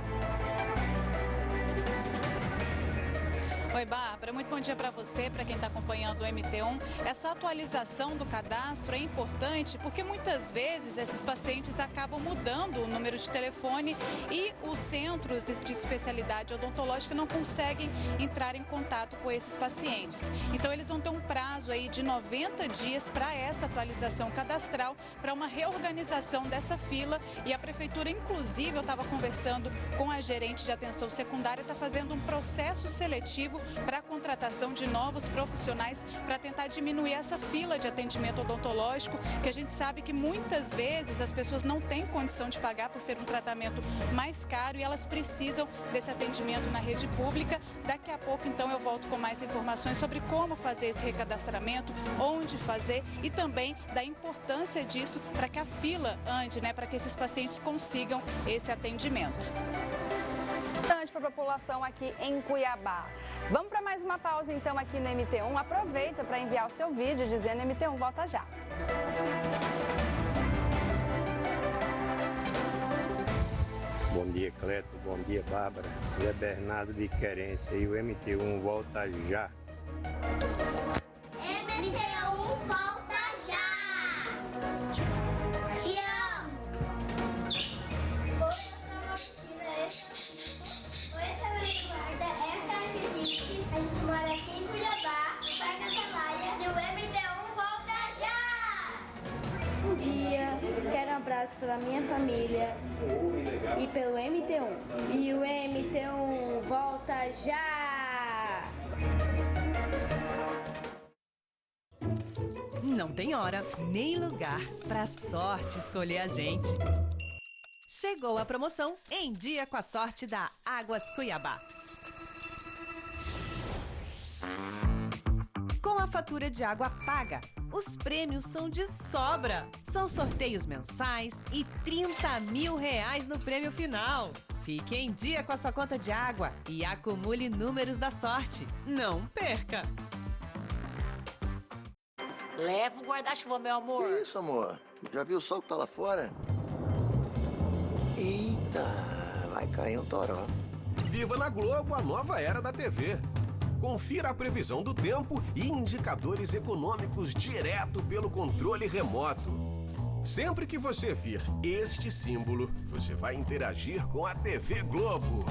Oi, Bárbara, muito bom dia para você, para quem está acompanhando o MT1. Essa atualização do cadastro é importante porque muitas vezes esses pacientes acabam mudando o número de telefone e os centros de especialidade odontológica não conseguem entrar em contato com esses pacientes. Então eles vão ter um prazo aí de 90 dias para essa atualização cadastral, para uma reorganização dessa fila, e a Prefeitura, inclusive, eu estava conversando com a gerente de atenção secundária, está fazendo um processo seletivo para a contratação de novos profissionais para tentar diminuir essa fila de atendimento odontológico, que a gente sabe que muitas vezes as pessoas não têm condição de pagar por ser um tratamento mais caro e elas precisam desse atendimento na rede pública. Daqui a pouco, então, eu volto com mais informações sobre como fazer esse recadastramento, onde fazer e também da importância disso para que a fila ande, né, para que esses pacientes consigam esse atendimento. Para a população aqui em Cuiabá. Vamos para mais uma pausa então aqui no MT1. Aproveita para enviar o seu vídeo dizendo MT1 volta já. Bom dia, Cleto. Bom dia, Bárbara. Zé Bernardo de Querência e o MT1 volta já. MT1 volta já. Te amo. Essa é a Judite, a gente mora aqui em Cuiabá, Parque Atalaia, e o MT1 volta já! Bom dia, quero um abraço pela minha família e pelo MT1. E o MT1 volta já! Não tem hora nem lugar para a sorte escolher a gente. Chegou a promoção Em Dia com a Sorte da Águas Cuiabá. Com a fatura de água paga, os prêmios são de sobra. São sorteios mensais e R$30 mil no prêmio final. Fique em dia com a sua conta de água e acumule números da sorte. Não perca! Leva o guarda-chuva, meu amor. Que isso, amor? Já viu o sol que tá lá fora? Eita, vai cair um toró. Viva na Globo a nova era da TV. Confira a previsão do tempo e indicadores econômicos direto pelo controle remoto. Sempre que você vir este símbolo, você vai interagir com a TV Globo.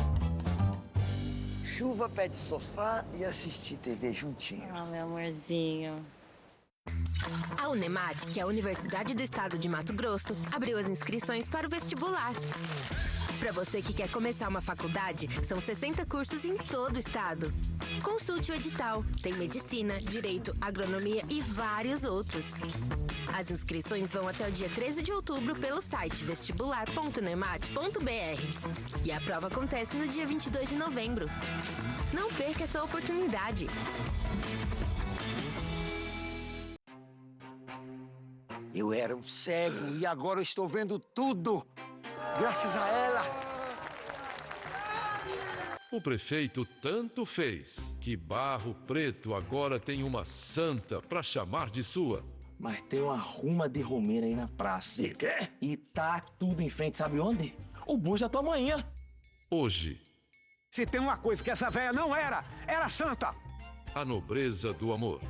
Chuva pede sofá e assistir TV juntinho. Ah, meu amorzinho. A Unemat, que é a Universidade do Estado de Mato Grosso, abriu as inscrições para o vestibular. Para você que quer começar uma faculdade, são 60 cursos em todo o estado. Consulte o edital. Tem medicina, direito, agronomia e vários outros. As inscrições vão até o dia 13 de outubro pelo site vestibular.unemat.br. E a prova acontece no dia 22 de novembro. Não perca essa oportunidade. Eu era um cego e agora eu estou vendo tudo. Graças a ela. O prefeito tanto fez que Barro Preto agora tem uma santa para chamar de sua. Mas tem uma ruma de romeira aí na praça. E quê? E tá tudo em frente, sabe onde? O bus da tua manhã. Hoje. Se tem uma coisa que essa véia não era santa. A nobreza do amor.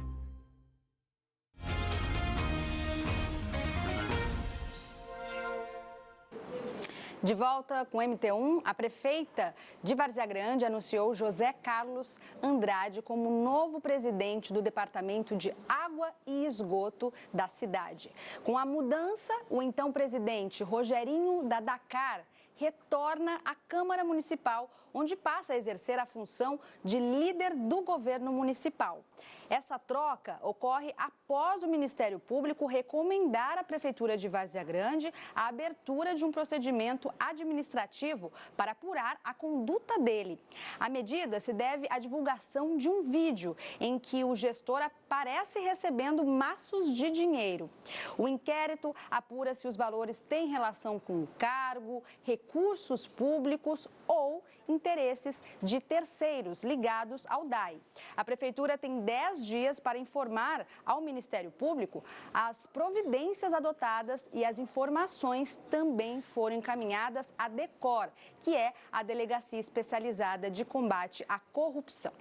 De volta com o MT1, a prefeita de Várzea Grande anunciou José Carlos Andrade como novo presidente do Departamento de Água e Esgoto da cidade. Com a mudança, o então presidente Rogerinho da Dakar retorna à Câmara Municipal, onde passa a exercer a função de líder do governo municipal. Essa troca ocorre após o Ministério Público recomendar à Prefeitura de Várzea Grande a abertura de um procedimento administrativo para apurar a conduta dele. A medida se deve à divulgação de um vídeo em que o gestor aparece recebendo maços de dinheiro. O inquérito apura se os valores têm relação com o cargo, recursos públicos ou interesses de terceiros ligados ao DAI. A Prefeitura tem 10 dias para informar ao Ministério Público as providências adotadas e as informações também foram encaminhadas à DECOR, que é a Delegacia Especializada de Combate à Corrupção.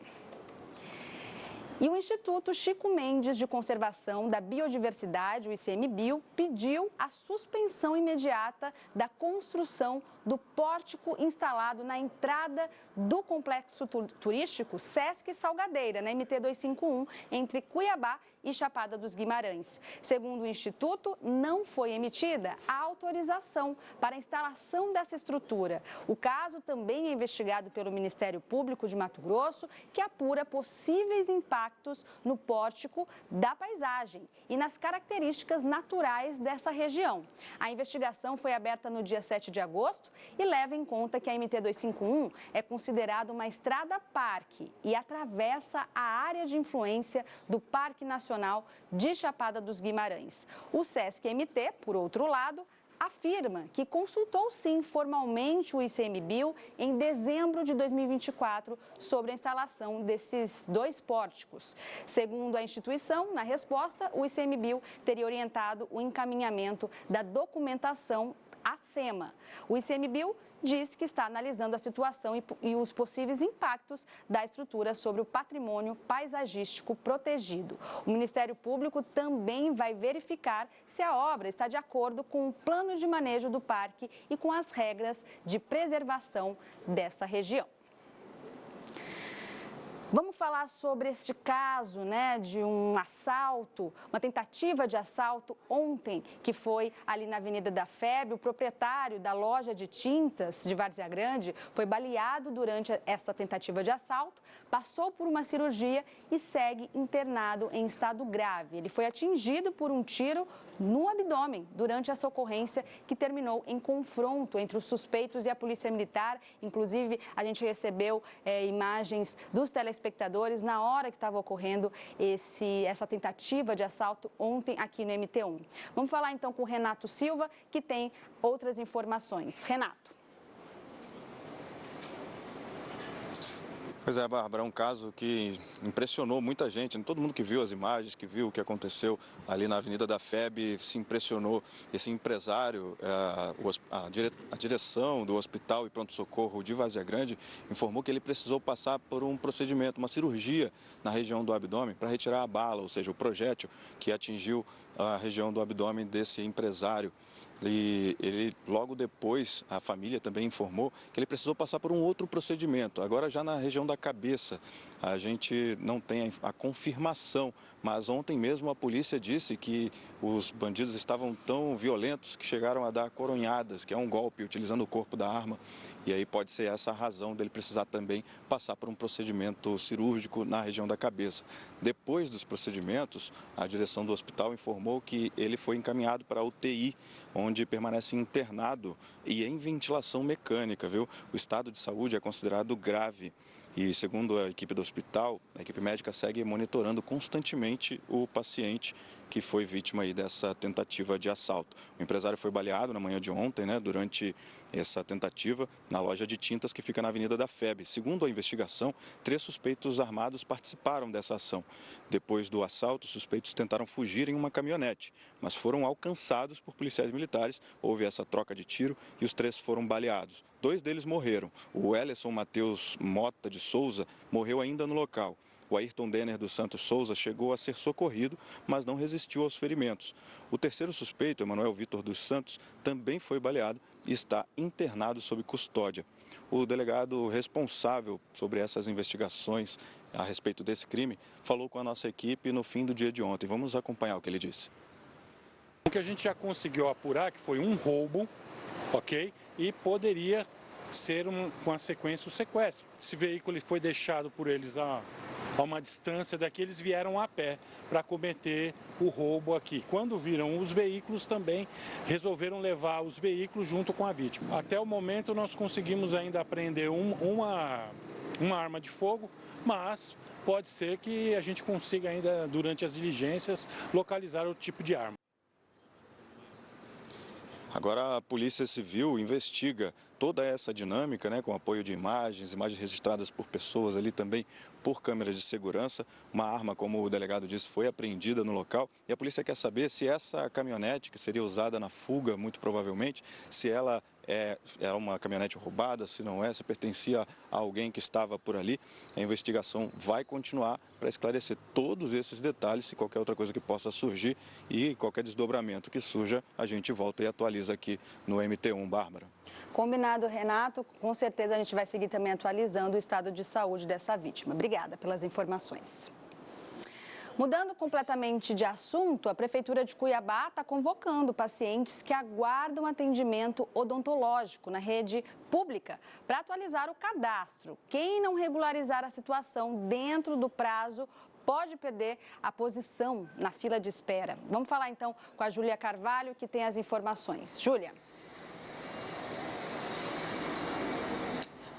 E o Instituto Chico Mendes de Conservação da Biodiversidade, o ICMBio, pediu a suspensão imediata da construção do pórtico instalado na entrada do complexo turístico Sesc Salgadeira, na MT 251, entre Cuiabá e Chapada dos Guimarães. Segundo o Instituto, não foi emitida a autorização para a instalação dessa estrutura. O caso também é investigado pelo Ministério Público de Mato Grosso, que apura possíveis impactos no pórtico da paisagem e nas características naturais dessa região. A investigação foi aberta no dia 7 de agosto e leva em conta que a MT 251 é considerada uma estrada-parque e atravessa a área de influência do Parque Nacional de Chapada dos Guimarães. O Sesc MT, por outro lado, afirma que consultou sim formalmente o ICMBio em dezembro de 2024 sobre a instalação desses dois pórticos. Segundo a instituição, na resposta, o ICMBio teria orientado o encaminhamento da documentação à SEMA. O ICMBio diz que está analisando a situação e os possíveis impactos da estrutura sobre o patrimônio paisagístico protegido. O Ministério Público também vai verificar se a obra está de acordo com o plano de manejo do parque e com as regras de preservação dessa região. Vamos falar sobre este caso, de um assalto, uma tentativa de assalto ontem, que foi ali na Avenida da FEB. O proprietário da loja de tintas de Várzea Grande foi baleado durante esta tentativa de assalto, passou por uma cirurgia e segue internado em estado grave. Ele foi atingido por um tiro no abdômen durante essa ocorrência, que terminou em confronto entre os suspeitos e a Polícia Militar. Inclusive, a gente recebeu imagens dos telespectadores na hora que estava ocorrendo essa tentativa de assalto ontem aqui no MT1. Vamos falar então com o Renato Silva, que tem outras informações. Renato. Pois é, Bárbara, é um caso que impressionou muita gente, todo mundo que viu as imagens, que viu o que aconteceu ali na Avenida da FEB, se impressionou. Esse empresário, a direção do Hospital e Pronto-Socorro de Várzea Grande informou que ele precisou passar por um procedimento, uma cirurgia na região do abdômen para retirar a bala, ou seja, o projétil que atingiu a região do abdômen desse empresário. Ele, logo depois, a família também informou que ele precisou passar por um outro procedimento, agora já na região da cabeça. A gente não tem a confirmação, mas ontem mesmo a polícia disse que os bandidos estavam tão violentos que chegaram a dar coronhadas, que é um golpe utilizando o corpo da arma, e aí pode ser essa a razão dele precisar também passar por um procedimento cirúrgico na região da cabeça. Depois dos procedimentos, a direção do hospital informou que ele foi encaminhado para a UTI, onde permanece internado e em ventilação mecânica, viu? O estado de saúde é considerado grave. E, segundo a equipe do hospital, a equipe médica segue monitorando constantemente o paciente que foi vítima aí dessa tentativa de assalto. O empresário foi baleado na manhã de ontem, durante essa tentativa, na loja de tintas que fica na Avenida da FEB. Segundo a investigação, 3 suspeitos armados participaram dessa ação. Depois do assalto, os suspeitos tentaram fugir em uma caminhonete, mas foram alcançados por policiais militares. Houve essa troca de tiro e os 3 foram baleados. 2 deles morreram. O Ellerson Matheus Mota de Souza morreu ainda no local. O Ayrton Denner dos Santos Souza chegou a ser socorrido, mas não resistiu aos ferimentos. O terceiro suspeito, Emanuel Vitor dos Santos, também foi baleado e está internado sob custódia. O delegado responsável sobre essas investigações a respeito desse crime falou com a nossa equipe no fim do dia de ontem. Vamos acompanhar o que ele disse. O que a gente já conseguiu apurar que foi um roubo, ok? E poderia ser com a sequência o sequestro. Esse veículo foi deixado por eles a uma distância daqui, eles vieram a pé para cometer o roubo aqui. Quando viram os veículos também resolveram levar os veículos junto com a vítima. Até o momento nós conseguimos ainda apreender uma arma de fogo, mas pode ser que a gente consiga ainda durante as diligências localizar o tipo de arma. Agora a Polícia Civil investiga toda essa dinâmica, com apoio de imagens registradas por pessoas ali também por câmeras de segurança. Uma arma, como o delegado disse, foi apreendida no local e a polícia quer saber se essa caminhonete que seria usada na fuga, muito provavelmente, se ela é uma caminhonete roubada, se não é, se pertencia a alguém que estava por ali. A investigação vai continuar para esclarecer todos esses detalhes, e qualquer outra coisa que possa surgir e qualquer desdobramento que surja, a gente volta e atualiza aqui no MT1, Bárbara. Combinado, Renato. Com certeza a gente vai seguir também atualizando o estado de saúde dessa vítima. Obrigada pelas informações. Mudando completamente de assunto, a Prefeitura de Cuiabá está convocando pacientes que aguardam atendimento odontológico na rede pública para atualizar o cadastro. Quem não regularizar a situação dentro do prazo pode perder a posição na fila de espera. Vamos falar então com a Júlia Carvalho, que tem as informações. Júlia.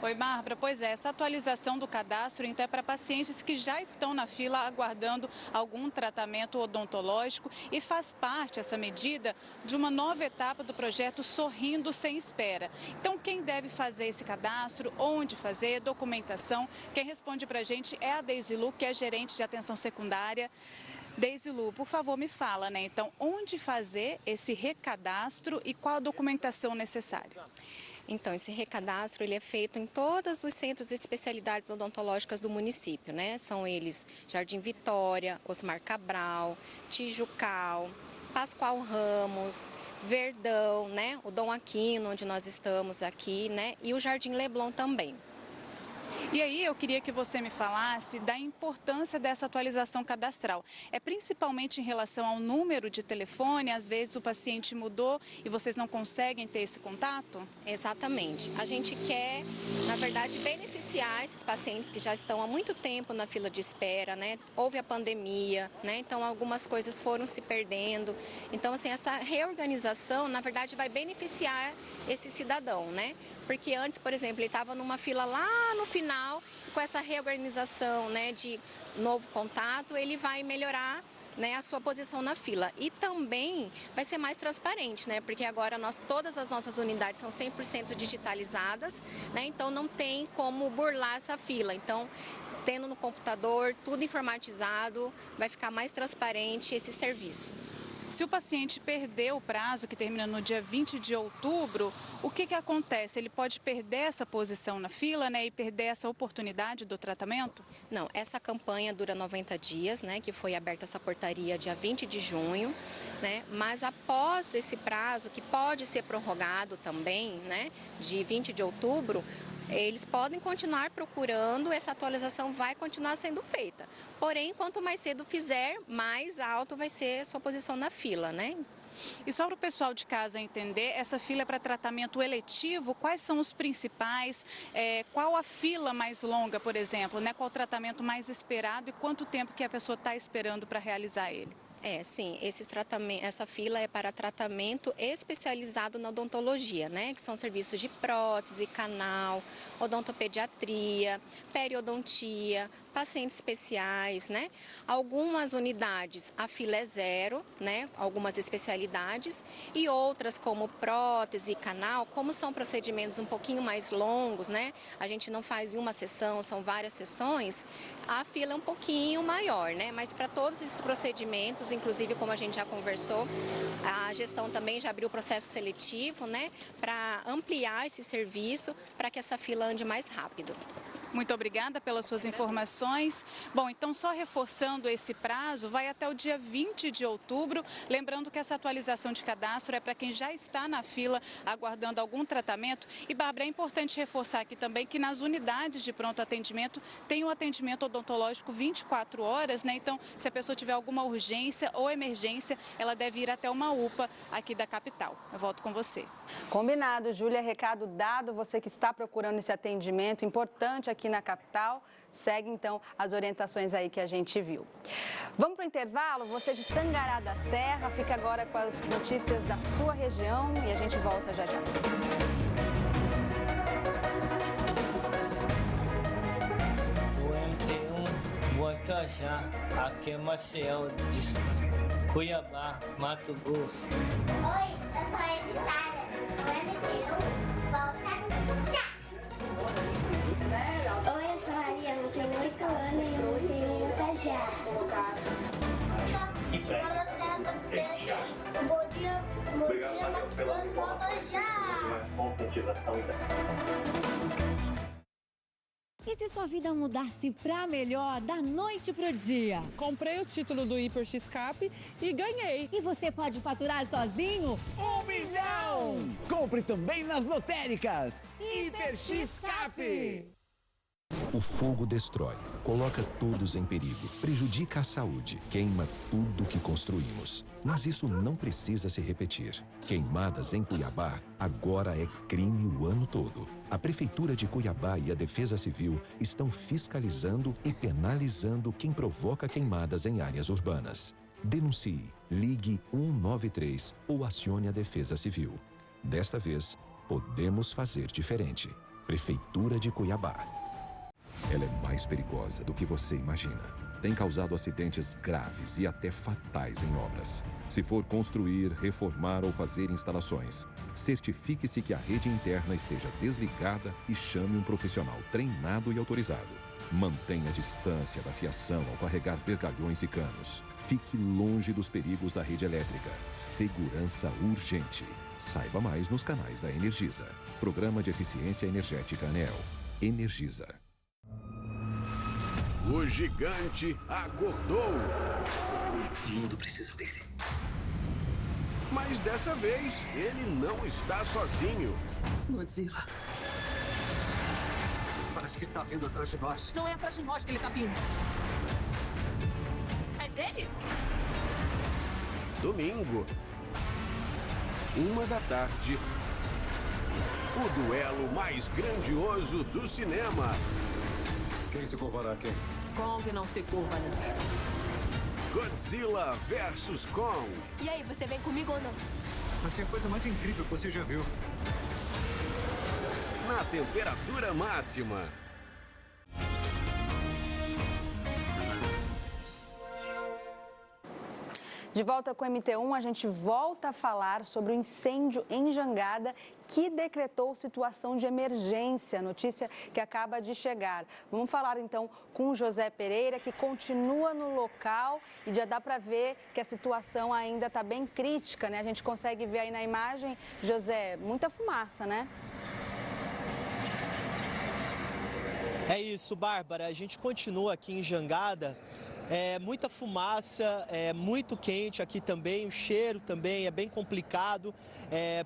Oi, Bárbara. Pois é, essa atualização do cadastro então é para pacientes que já estão na fila aguardando algum tratamento odontológico e faz parte, essa medida, de uma nova etapa do projeto Sorrindo Sem Espera. Então, quem deve fazer esse cadastro, onde fazer, documentação, quem responde para a gente é a Deizilu, que é gerente de atenção secundária. Deizilu, por favor, me fala, então, onde fazer esse recadastro e qual a documentação necessária? Então, esse recadastro ele é feito em todos os centros de especialidades odontológicas do município, São eles Jardim Vitória, Osmar Cabral, Tijucal, Pascoal Ramos, Verdão, o Dom Aquino, onde nós estamos aqui, e o Jardim Leblon também. E aí eu queria que você me falasse da importância dessa atualização cadastral. É principalmente em relação ao número de telefone, às vezes o paciente mudou e vocês não conseguem ter esse contato? Exatamente. A gente quer, na verdade, beneficiar esses pacientes que já estão há muito tempo na fila de espera, Houve a pandemia, Então algumas coisas foram se perdendo. Então, assim, essa reorganização, na verdade, vai beneficiar esse cidadão, Porque antes, por exemplo, ele estava numa fila lá no final, com essa reorganização, de novo contato, ele vai melhorar né, a sua posição na fila. E também vai ser mais transparente, né, porque agora todas as nossas unidades são 100% digitalizadas, né, então não tem como burlar essa fila. Então, tendo no computador, tudo informatizado, vai ficar mais transparente esse serviço. Se o paciente perder o prazo, que termina no dia 20 de outubro, o que acontece? Ele pode perder essa posição na fila, né, e perder essa oportunidade do tratamento? Não, essa campanha dura 90 dias, né, que foi aberta essa portaria dia 20 de junho, né, mas após esse prazo, que pode ser prorrogado também, né, de 20 de outubro, eles podem continuar procurando, essa atualização vai continuar sendo feita. Porém, quanto mais cedo fizer, mais alto vai ser a sua posição na fila, né? E só para o pessoal de casa entender, essa fila é para tratamento eletivo, quais são os principais, qual a fila mais longa, por exemplo, né? Qual o tratamento mais esperado e quanto tempo que a pessoa está esperando para realizar ele? Sim, essa fila é para tratamento especializado na odontologia, né? Que são serviços de prótese, canal, odontopediatria, periodontia, pacientes especiais, né? Algumas unidades a fila é 0, né? Algumas especialidades e outras como prótese, canal, como são procedimentos um pouquinho mais longos, né? A gente não faz em uma sessão, são várias sessões, a fila é um pouquinho maior, né? Mas para todos esses procedimentos, inclusive como a gente já conversou, a gestão também já abriu o processo seletivo, né? Para ampliar esse serviço, para que essa fila ande mais rápido. Muito obrigada pelas suas informações. Bom, então só reforçando esse prazo, vai até o dia 20 de outubro. Lembrando que essa atualização de cadastro é para quem já está na fila aguardando algum tratamento. E, Bárbara, é importante reforçar aqui também que nas unidades de pronto atendimento tem um atendimento odontológico 24 horas, né? Então, se a pessoa tiver alguma urgência ou emergência, ela deve ir até uma UPA aqui da capital. Eu volto com você. Combinado, Júlia. Recado dado, você que está procurando esse atendimento importante aqui na capital, segue então as orientações aí que a gente viu. Vamos para o intervalo? Você de Tangará da Serra, fica agora com as notícias da sua região e a gente volta já já. O MT1 volta já, aqui é Marcel de Cuiabá, Mato Grosso. Oi, eu sou a Elisara, o MT1 volta já. Oi, eu sou a Ariana, tenho 8 anos e eu tenho volta já. Bom dia, Matheus, pelas informações. Mais conscientização. E se sua vida mudasse pra melhor da noite pro dia? Comprei o título do Hiper X-Cap e ganhei. E você pode faturar sozinho 1 milhão! Compre também nas lotéricas. Hiper X-Cap! O fogo destrói, coloca todos em perigo, prejudica a saúde, queima tudo que construímos. Mas isso não precisa se repetir. Queimadas em Cuiabá agora é crime o ano todo. A Prefeitura de Cuiabá e a Defesa Civil estão fiscalizando e penalizando quem provoca queimadas em áreas urbanas. Denuncie, ligue 193 ou acione a Defesa Civil. Desta vez, podemos fazer diferente. Prefeitura de Cuiabá. Ela é mais perigosa do que você imagina. Tem causado acidentes graves e até fatais em obras. Se for construir, reformar ou fazer instalações, certifique-se que a rede interna esteja desligada e chame um profissional treinado e autorizado. Mantenha a distância da fiação ao carregar vergalhões e canos. Fique longe dos perigos da rede elétrica. Segurança urgente. Saiba mais nos canais da Energisa. Programa de Eficiência Energética ANEEL. Energisa. O gigante acordou. O mundo precisa dele. Mas dessa vez, ele não está sozinho. Godzilla. Parece que ele está vindo atrás de nós. Não é atrás de nós que ele está vindo. É dele? Domingo, 1h, o duelo mais grandioso do cinema. Quem se curvará a quem? Kong não se curva a ninguém. Godzilla vs Kong. E aí, você vem comigo ou não? Vai ser a coisa mais incrível que você já viu. Na temperatura máxima. De volta com o MT1, a gente volta a falar sobre o incêndio em Jangada que decretou situação de emergência, notícia que acaba de chegar. Vamos falar então com o José Pereira, que continua no local e já dá para ver que a situação ainda está bem crítica, né? A gente consegue ver aí na imagem, José, muita fumaça, né? É isso, Bárbara. A gente continua aqui em Jangada. Muita fumaça, muito quente aqui também, o cheiro também é bem complicado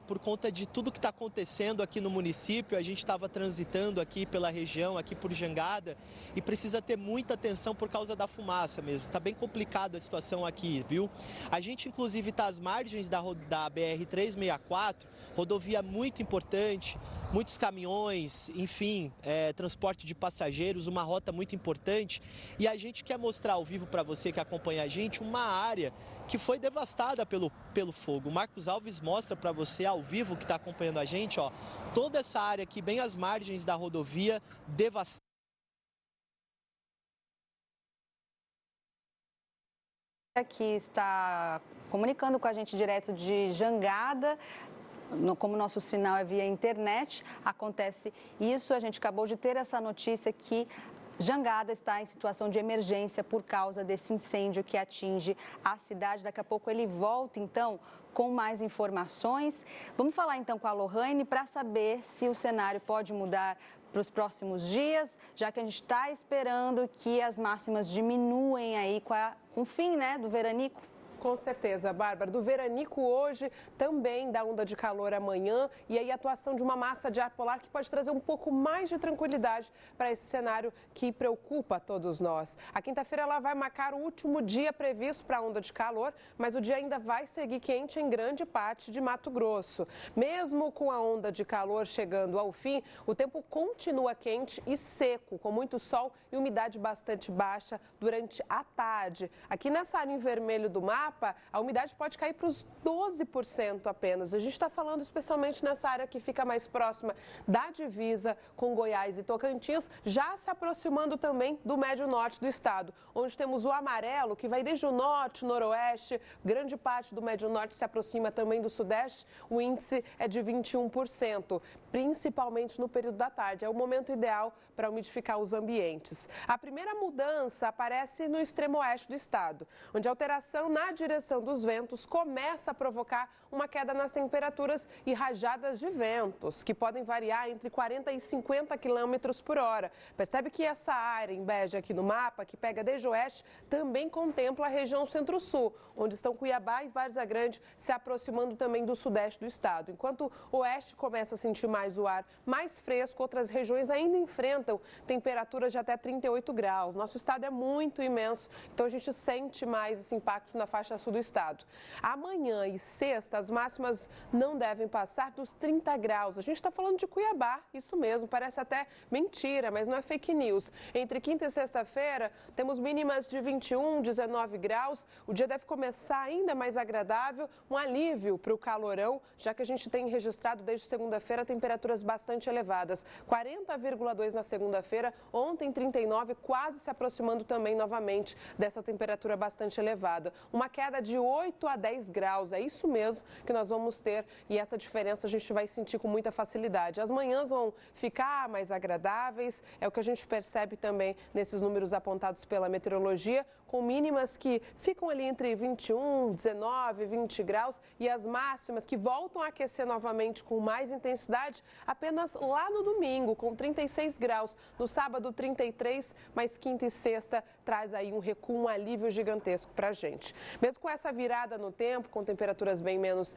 por conta de tudo que está acontecendo aqui no município. A gente estava transitando aqui pela região, aqui por Jangada, e precisa ter muita atenção por causa da fumaça mesmo. Está bem complicada a situação aqui, viu? A gente inclusive está às margens da BR-364, rodovia muito importante, muitos caminhões, enfim, transporte de passageiros, uma rota muito importante, e a gente quer mostrar ao vivo para você que acompanha a gente uma área que foi devastada pelo fogo. O Marcos Alves mostra para você ao vivo que está acompanhando a gente, ó, toda essa área aqui bem às margens da rodovia devastada. Que está comunicando com a gente direto de Jangada. Como nosso sinal é via internet, acontece isso. A gente acabou de ter essa notícia que Jangada está em situação de emergência por causa desse incêndio que atinge a cidade. Daqui a pouco ele volta, então, com mais informações. Vamos falar, então, com a Lohane para saber se o cenário pode mudar para os próximos dias, já que a gente está esperando que as máximas diminuem aí com o fim, né, do veranico. Com certeza, Bárbara. Do veranico hoje, também da onda de calor amanhã e aí a atuação de uma massa de ar polar que pode trazer um pouco mais de tranquilidade para esse cenário que preocupa a todos nós. A quinta-feira ela vai marcar o último dia previsto para a onda de calor, mas o dia ainda vai seguir quente em grande parte de Mato Grosso. Mesmo com a onda de calor chegando ao fim, o tempo continua quente e seco, com muito sol e umidade bastante baixa durante a tarde. Aqui nessa área em vermelho do mapa, a umidade pode cair para os 12% apenas. A gente está falando especialmente nessa área que fica mais próxima da divisa com Goiás e Tocantins, já se aproximando também do médio norte do estado, onde temos o amarelo que vai desde o norte, noroeste, grande parte do médio norte se aproxima também do sudeste. O índice é de 21%, principalmente no período da tarde. É o momento ideal para umidificar os ambientes. A primeira mudança aparece no extremo oeste do estado, onde a alteração na direção dos ventos começa a provocar uma queda nas temperaturas e rajadas de ventos, que podem variar entre 40 e 50 km por hora. Percebe que essa área em bege aqui no mapa, que pega desde o oeste, também contempla a região centro-sul, onde estão Cuiabá e Várzea Grande se aproximando também do sudeste do estado. Enquanto o oeste começa a sentir mais o ar mais fresco, outras regiões ainda enfrentam temperaturas de até 38 graus. Nosso estado é muito imenso, então a gente sente mais esse impacto na faixa sul do estado. Amanhã e sexta, as máximas não devem passar dos 30 graus. A gente está falando de Cuiabá, isso mesmo, parece até mentira, mas não é fake news. Entre quinta e sexta-feira, temos mínimas de 21, 19 graus. O dia deve começar ainda mais agradável, um alívio para o calorão, já que a gente tem registrado desde segunda-feira temperaturas bastante elevadas. 40,2 na segunda-feira, ontem 39, quase se aproximando também novamente dessa temperatura bastante elevada. Uma queda de 8 a 10 graus, é isso mesmo que nós vamos ter e essa diferença a gente vai sentir com muita facilidade. As manhãs vão ficar mais agradáveis, é o que a gente percebe também nesses números apontados pela meteorologia, com mínimas que ficam ali entre 21, 19, 20 graus e as máximas que voltam a aquecer novamente com mais intensidade apenas lá no domingo, com 36 graus. No sábado, 33, mas quinta e sexta traz aí um recuo, um alívio gigantesco para a gente. Mesmo com essa virada no tempo, com temperaturas bem menos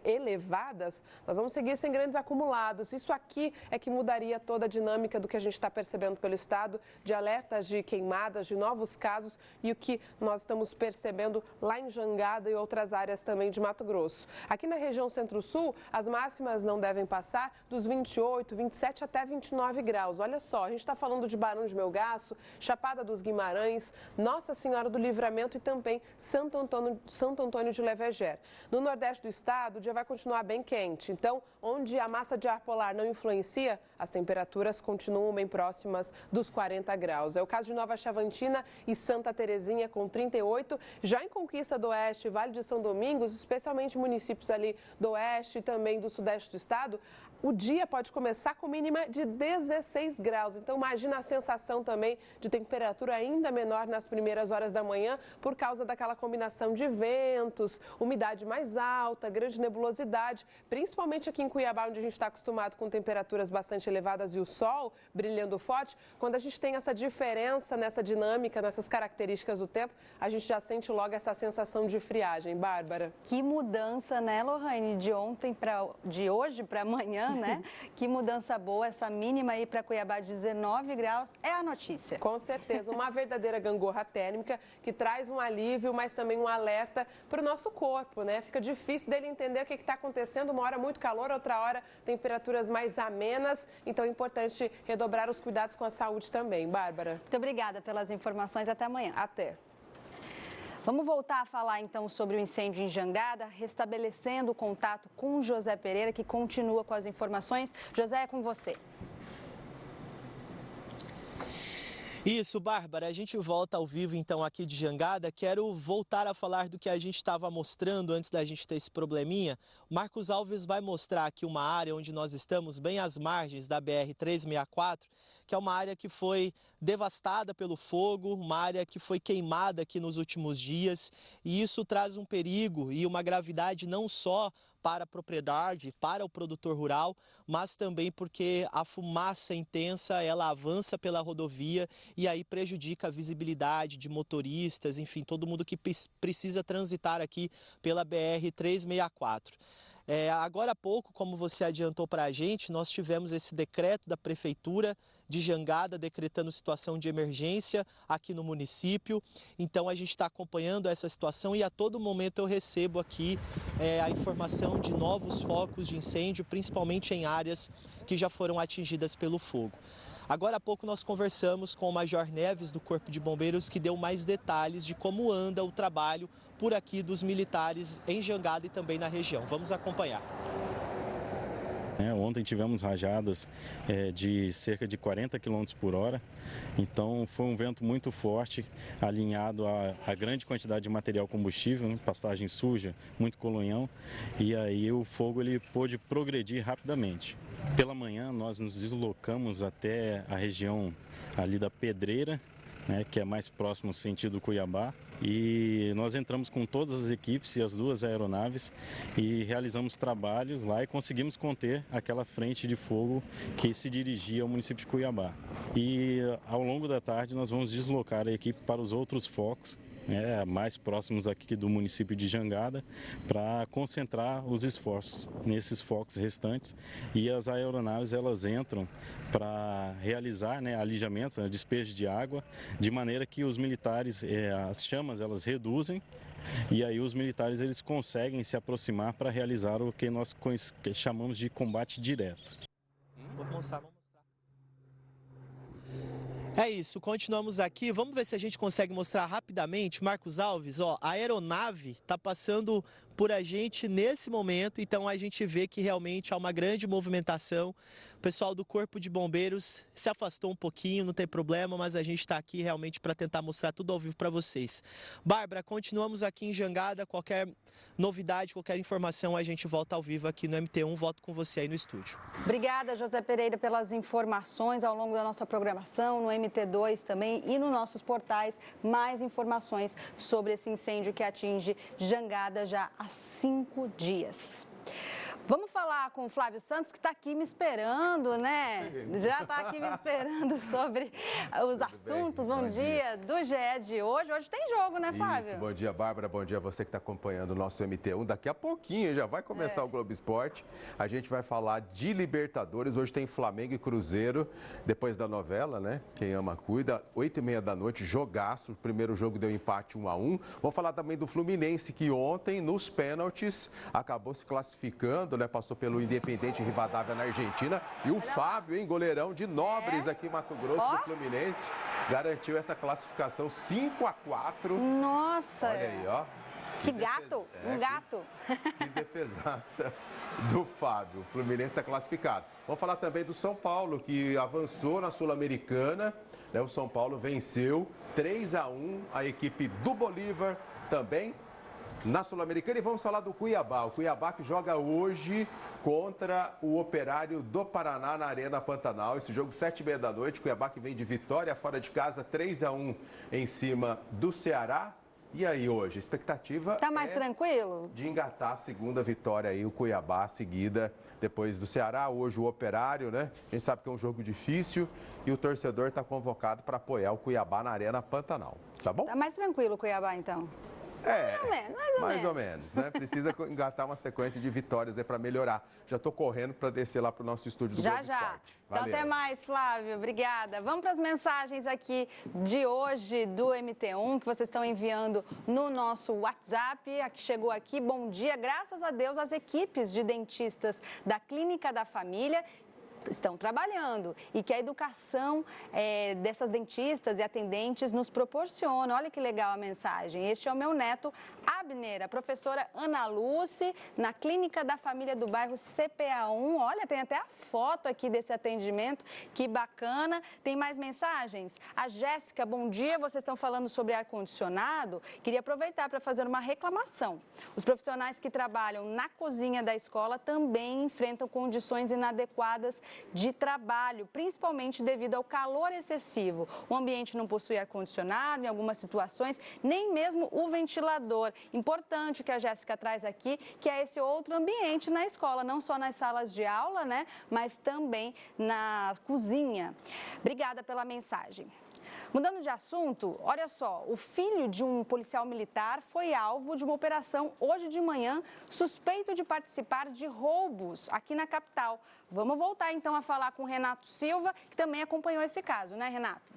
elevadas, nós vamos seguir sem grandes acumulados. Isso aqui é que mudaria toda a dinâmica do que a gente está percebendo pelo estado, de alertas de queimadas, de novos casos e o que nós estamos percebendo lá em Jangada e outras áreas também de Mato Grosso. Aqui na região centro-sul, as máximas não devem passar dos 28, 27 até 29 graus. Olha só, a gente está falando de Barão de Melgaço, Chapada dos Guimarães, Nossa Senhora do Livramento e também Santo Antônio de Leveger. No nordeste do estado, o dia vai continuar bem quente. Então, onde a massa de ar polar não influencia, as temperaturas continuam bem próximas dos 40 graus. É o caso de Nova Chavantina e Santa Teresa Terezinha com 38. Já em Conquista do Oeste, Vale de São Domingos, especialmente municípios ali do Oeste e também do Sudeste do estado, o dia pode começar com mínima de 16 graus. Então, imagina a sensação também de temperatura ainda menor nas primeiras horas da manhã por causa daquela combinação de ventos, umidade mais alta, grande nebulosidade, principalmente aqui em Cuiabá, onde a gente está acostumado com temperaturas bastante elevadas e o sol brilhando forte. Quando a gente tem essa diferença nessa dinâmica, nessas características do tempo, a gente já sente logo essa sensação de friagem. Bárbara. Que mudança, né, Lohane? De hoje para amanhã, né? Que mudança boa, essa mínima aí para Cuiabá de 19 graus é a notícia. Com certeza, uma verdadeira gangorra térmica que traz um alívio, mas também um alerta para o nosso corpo, né? Fica difícil dele entender o que está acontecendo, uma hora muito calor, outra hora temperaturas mais amenas, então é importante redobrar os cuidados com a saúde também. Bárbara. Muito obrigada pelas informações, até amanhã. Até. Vamos voltar a falar então sobre o incêndio em Jangada, restabelecendo o contato com o José Pereira, que continua com as informações. José, é com você. Isso, Bárbara, a gente volta ao vivo então aqui de Jangada. Quero voltar a falar do que a gente estava mostrando antes da gente ter esse probleminha. O Marcos Alves vai mostrar aqui uma área onde nós estamos, bem às margens da BR-364, que é uma área que foi devastada pelo fogo, uma área que foi queimada aqui nos últimos dias, e isso traz um perigo e uma gravidade não só para a propriedade, para o produtor rural, mas também porque a fumaça intensa, ela avança pela rodovia e aí prejudica a visibilidade de motoristas, enfim, todo mundo que precisa transitar aqui pela BR-364. Agora há pouco, como você adiantou para a gente, nós tivemos esse decreto da Prefeitura de Jangada decretando situação de emergência aqui no município. Então a gente está acompanhando essa situação e a todo momento eu recebo aqui a informação de novos focos de incêndio, principalmente em áreas que já foram atingidas pelo fogo. Agora há pouco nós conversamos com o Major Neves do Corpo de Bombeiros, que deu mais detalhes de como anda o trabalho por aqui dos militares em Jangada e também na região. Vamos acompanhar. Ontem tivemos rajadas de cerca de 40 km por hora, então foi um vento muito forte, alinhado a grande quantidade de material combustível, né? Pastagem suja, muito colonhão, e aí o fogo ele pôde progredir rapidamente. Pela manhã nós nos deslocamos até a região ali da Pedreira, né, que é mais próximo sentido Cuiabá, e nós entramos com todas as equipes e as duas aeronaves e realizamos trabalhos lá e conseguimos conter aquela frente de fogo que se dirigia ao município de Cuiabá. E ao longo da tarde nós vamos deslocar a equipe para os outros focos, mais próximos aqui do município de Jangada, para concentrar os esforços nesses focos restantes, e as aeronaves elas entram para realizar alijamentos, despejo de água, de maneira que os militares, as chamas elas reduzem, e aí os militares eles conseguem se aproximar para realizar o que nós chamamos de combate direto. Vou mostrar. É isso, continuamos aqui. Vamos ver se a gente consegue mostrar rapidamente. Marcos Alves, a aeronave está passando por a gente nesse momento, então a gente vê que realmente há uma grande movimentação. O pessoal do Corpo de Bombeiros se afastou um pouquinho, não tem problema, mas a gente está aqui realmente para tentar mostrar tudo ao vivo para vocês. Bárbara, continuamos aqui em Jangada. Qualquer novidade, qualquer informação, a gente volta ao vivo aqui no MT1. Volto com você aí no estúdio. Obrigada, José Pereira, pelas informações ao longo da nossa programação, no MT2 também e nos nossos portais. Mais informações sobre esse incêndio que atinge Jangada já há 5 dias. Vamos falar com o Flávio Santos, que está aqui me esperando, né? Já está aqui me esperando sobre os assuntos. Bom dia do GE de hoje. Hoje tem jogo, né, Flávio? Isso, bom dia, Bárbara. Bom dia a você que está acompanhando o nosso MT1. Daqui a pouquinho já vai começar o Globo Esporte. A gente vai falar de Libertadores. Hoje tem Flamengo e Cruzeiro, depois da novela, né? Quem ama cuida. 8h30 da noite, jogaço. O primeiro jogo deu empate 1-1. Vamos falar também do Fluminense, que ontem, nos pênaltis, acabou se classificando, né? Passou pelo Independente Rivadavia na Argentina. E o Fábio, hein, goleirão de Nobres aqui em Mato Grosso, do Fluminense, garantiu essa classificação 5-4. Nossa! Olha aí, ó. Que gato, um gato. Que defesaça do Fábio. O Fluminense está classificado. Vamos falar também do São Paulo, que avançou na Sul-Americana. O São Paulo venceu 3-1 a equipe do Bolívar também na Sul-Americana. E vamos falar do Cuiabá. O Cuiabá que joga hoje contra o Operário do Paraná na Arena Pantanal. Esse jogo 7h30 da noite. Cuiabá que vem de vitória fora de casa, 3-1 em cima do Ceará. E aí hoje, a expectativa tá mais tranquilo? De engatar a segunda vitória aí, o Cuiabá, seguida depois do Ceará. Hoje o Operário, né? A gente sabe que é um jogo difícil e o torcedor está convocado para apoiar o Cuiabá na Arena Pantanal, tá bom? Tá mais tranquilo o Cuiabá, então? Mais ou menos, né? Precisa engatar uma sequência de vitórias aí para melhorar. Já estou correndo para descer lá para o nosso estúdio do Globo Esporte. Então até mais, Flávio. Obrigada. Vamos para as mensagens aqui de hoje do MT1 que vocês estão enviando no nosso WhatsApp. A que chegou aqui, bom dia. Graças a Deus, as equipes de dentistas da Clínica da Família estão trabalhando e que a educação dessas dentistas e atendentes nos proporciona. Olha que legal a mensagem. Este é o meu neto Abner, a professora Ana Lúcia, na Clínica da Família do bairro CPA1. Olha, tem até a foto aqui desse atendimento, que bacana. Tem mais mensagens? A Jéssica, bom dia, vocês estão falando sobre ar-condicionado. Queria aproveitar para fazer uma reclamação. Os profissionais que trabalham na cozinha da escola também enfrentam condições inadequadas de trabalho, principalmente devido ao calor excessivo. O ambiente não possui ar-condicionado, em algumas situações, nem mesmo o ventilador. Importante o que a Jéssica traz aqui, que é esse outro ambiente na escola, não só nas salas de aula, né, mas também na cozinha. Obrigada pela mensagem. Mudando de assunto, olha só, o filho de um policial militar foi alvo de uma operação hoje de manhã, suspeito de participar de roubos aqui na capital. Vamos voltar então a falar com o Renato Silva, que também acompanhou esse caso, né, Renato?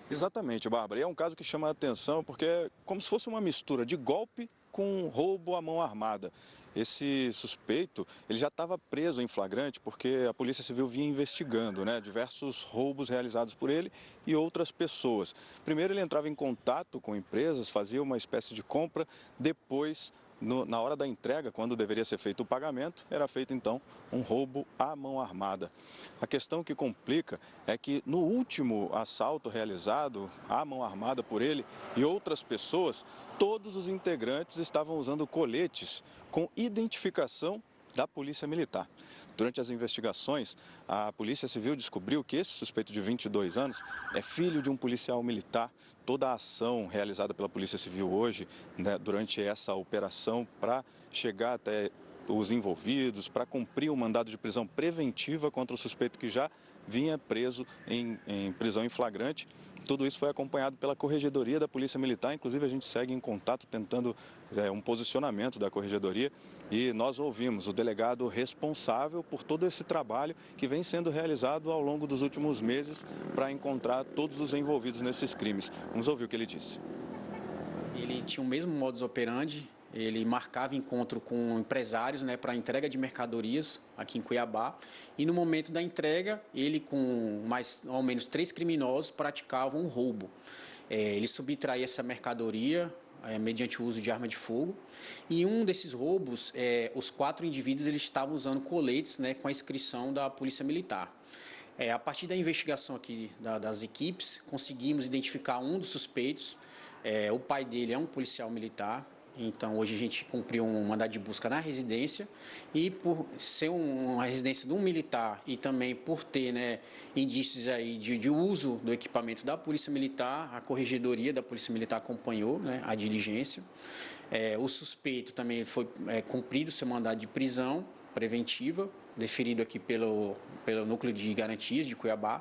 Exatamente, Bárbara. E é um caso que chama a atenção porque é como se fosse uma mistura de golpe com roubo à mão armada. Esse suspeito, ele já estava preso em flagrante porque a Polícia Civil vinha investigando, diversos roubos realizados por ele e outras pessoas. Primeiro ele entrava em contato com empresas, fazia uma espécie de compra, depois, na hora da entrega, quando deveria ser feito o pagamento, era feito então um roubo à mão armada. A questão que complica é que no último assalto realizado à mão armada por ele e outras pessoas, todos os integrantes estavam usando coletes com identificação da Polícia Militar. Durante as investigações, a Polícia Civil descobriu que esse suspeito de 22 anos é filho de um policial militar. Toda a ação realizada pela Polícia Civil hoje, durante essa operação, para chegar até os envolvidos, para cumprir um mandado de prisão preventiva contra o suspeito que já vinha preso em prisão em flagrante. Tudo isso foi acompanhado pela Corregedoria da Polícia Militar, inclusive a gente segue em contato tentando um posicionamento da Corregedoria e nós ouvimos o delegado responsável por todo esse trabalho que vem sendo realizado ao longo dos últimos meses para encontrar todos os envolvidos nesses crimes. Vamos ouvir o que ele disse. Ele tinha o mesmo modus operandi. Ele marcava encontro com empresários para entrega de mercadorias aqui em Cuiabá. E no momento da entrega, ele com mais ou menos 3 criminosos praticavam um roubo. Ele subtraía essa mercadoria mediante o uso de arma de fogo. E um desses roubos, os 4 indivíduos eles estavam usando coletes com a inscrição da Polícia Militar. A partir da investigação aqui das equipes, conseguimos identificar um dos suspeitos. O pai dele é um policial militar. Então, hoje a gente cumpriu um mandado de busca na residência e por ser uma residência de um militar e também por ter indícios aí de uso do equipamento da Polícia Militar, a Corregedoria da Polícia Militar acompanhou a diligência. O suspeito também foi cumprido seu mandado de prisão preventiva, deferido aqui pelo Núcleo de Garantias de Cuiabá.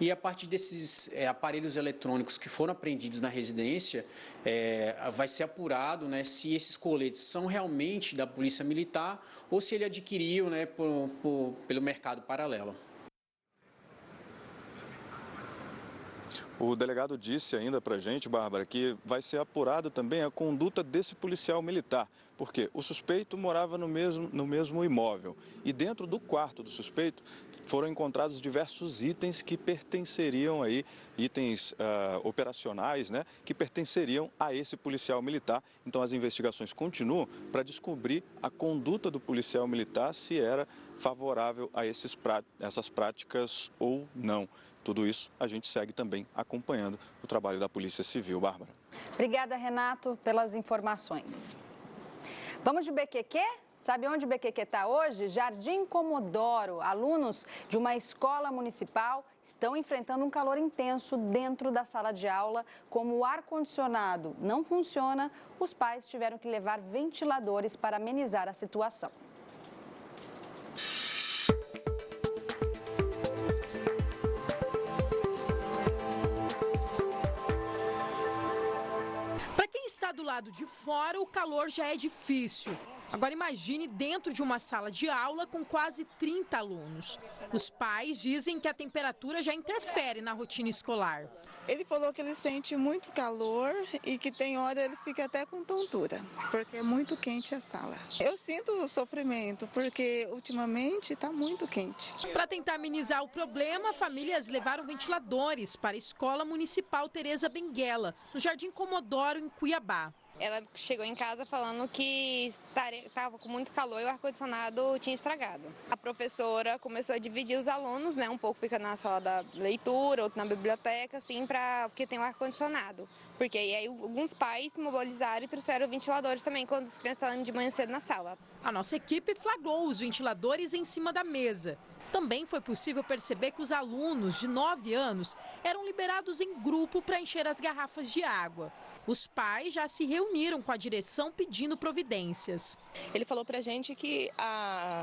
E a partir desses aparelhos eletrônicos que foram apreendidos na residência, vai ser apurado se esses coletes são realmente da Polícia Militar ou se ele adquiriu pelo mercado paralelo. O delegado disse ainda para a gente, Bárbara, que vai ser apurada também a conduta desse policial militar, porque o suspeito morava no mesmo imóvel e dentro do quarto do suspeito foram encontrados diversos itens que pertenceriam aí, itens operacionais, né, que pertenceriam a esse policial militar. Então as investigações continuam para descobrir a conduta do policial militar, se era favorável a essas práticas ou não. Tudo isso a gente segue também acompanhando o trabalho da Polícia Civil. Bárbara. Obrigada, Renato, pelas informações. Vamos de BQQ? Sabe onde o BQQ está hoje? Jardim Comodoro. Alunos de uma escola municipal estão enfrentando um calor intenso dentro da sala de aula. Como o ar-condicionado não funciona, os pais tiveram que levar ventiladores para amenizar a situação. Do lado de fora, o calor já é difícil. Agora imagine dentro de uma sala de aula com quase 30 alunos. Os pais dizem que a temperatura já interfere na rotina escolar. Ele falou que ele sente muito calor e que tem hora ele fica até com tontura, porque é muito quente a sala. Eu sinto sofrimento, porque ultimamente está muito quente. Para tentar amenizar o problema, famílias levaram ventiladores para a Escola Municipal Tereza Benguela, no Jardim Comodoro, em Cuiabá. Ela chegou em casa falando que estava com muito calor e o ar-condicionado tinha estragado. A professora começou a dividir os alunos, né? Um pouco fica na sala da leitura, outro na biblioteca, assim, porque tem o ar-condicionado. Porque aí alguns pais se mobilizaram e trouxeram ventiladores também quando as crianças estavam de manhã cedo na sala. A nossa equipe flagrou os ventiladores em cima da mesa. Também foi possível perceber que os alunos de 9 anos eram liberados em grupo para encher as garrafas de água. Os pais já se reuniram com a direção pedindo providências. Ele falou pra gente que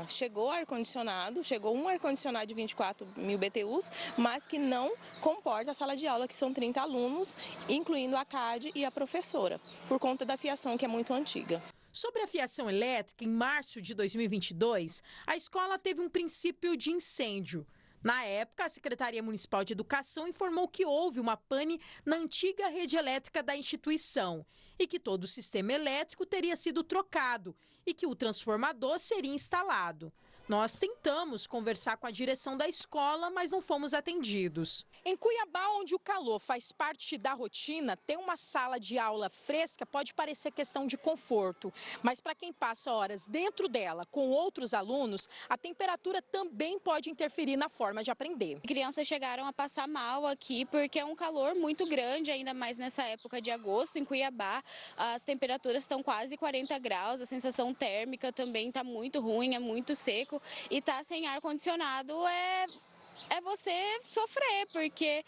chegou um ar-condicionado de 24.000 BTUs, mas que não comporta a sala de aula, que são 30 alunos, incluindo a CAD e a professora, por conta da fiação que é muito antiga. Sobre a fiação elétrica, em março de 2022, a escola teve um princípio de incêndio. Na época, a Secretaria Municipal de Educação informou que houve uma pane na antiga rede elétrica da instituição e que todo o sistema elétrico teria sido trocado e que o transformador seria instalado. Nós tentamos conversar com a direção da escola, mas não fomos atendidos. Em Cuiabá, onde o calor faz parte da rotina, ter uma sala de aula fresca pode parecer questão de conforto. Mas para quem passa horas dentro dela com outros alunos, a temperatura também pode interferir na forma de aprender. Crianças chegaram a passar mal aqui porque é um calor muito grande, ainda mais nessa época de agosto. Em Cuiabá, as temperaturas estão quase 40 graus, a sensação térmica também está muito ruim, é muito seco. E estar sem ar-condicionado é você sofrer, porque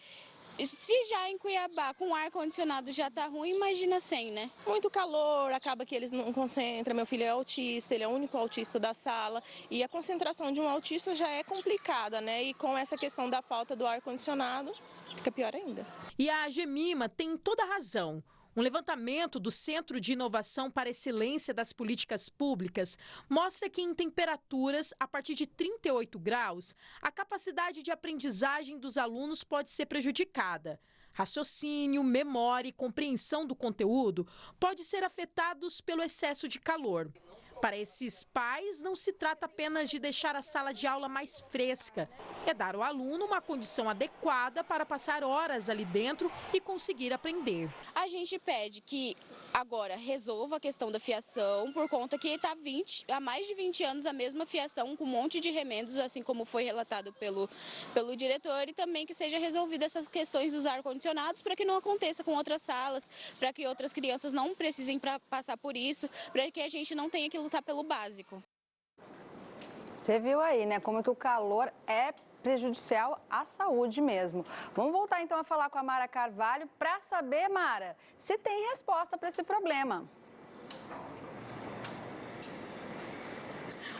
se já em Cuiabá com ar-condicionado já tá ruim, imagina sem, né? Muito calor, acaba que eles não concentram. Meu filho é autista, ele é o único autista da sala. E a concentração de um autista já é complicada, né? E com essa questão da falta do ar-condicionado, fica pior ainda. E a Gemima tem toda a razão. Um levantamento do Centro de Inovação para a Excelência das Políticas Públicas mostra que em temperaturas a partir de 38 graus, a capacidade de aprendizagem dos alunos pode ser prejudicada. Raciocínio, memória e compreensão do conteúdo podem ser afetados pelo excesso de calor. Para esses pais, não se trata apenas de deixar a sala de aula mais fresca. É dar ao aluno uma condição adequada para passar horas ali dentro e conseguir aprender. A gente pede que agora resolva a questão da fiação, por conta que está há mais de 20 anos a mesma fiação, com um monte de remendos, assim como foi relatado pelo diretor, e também que seja resolvida essas questões dos ar-condicionados para que não aconteça com outras salas, para que outras crianças não precisem passar por isso, para que a gente não tenha que lutar pelo básico. Você viu aí, né, como que o calor é prejudicial à saúde mesmo. Vamos voltar então a falar com a Mara Carvalho para saber, Mara, se tem resposta para esse problema.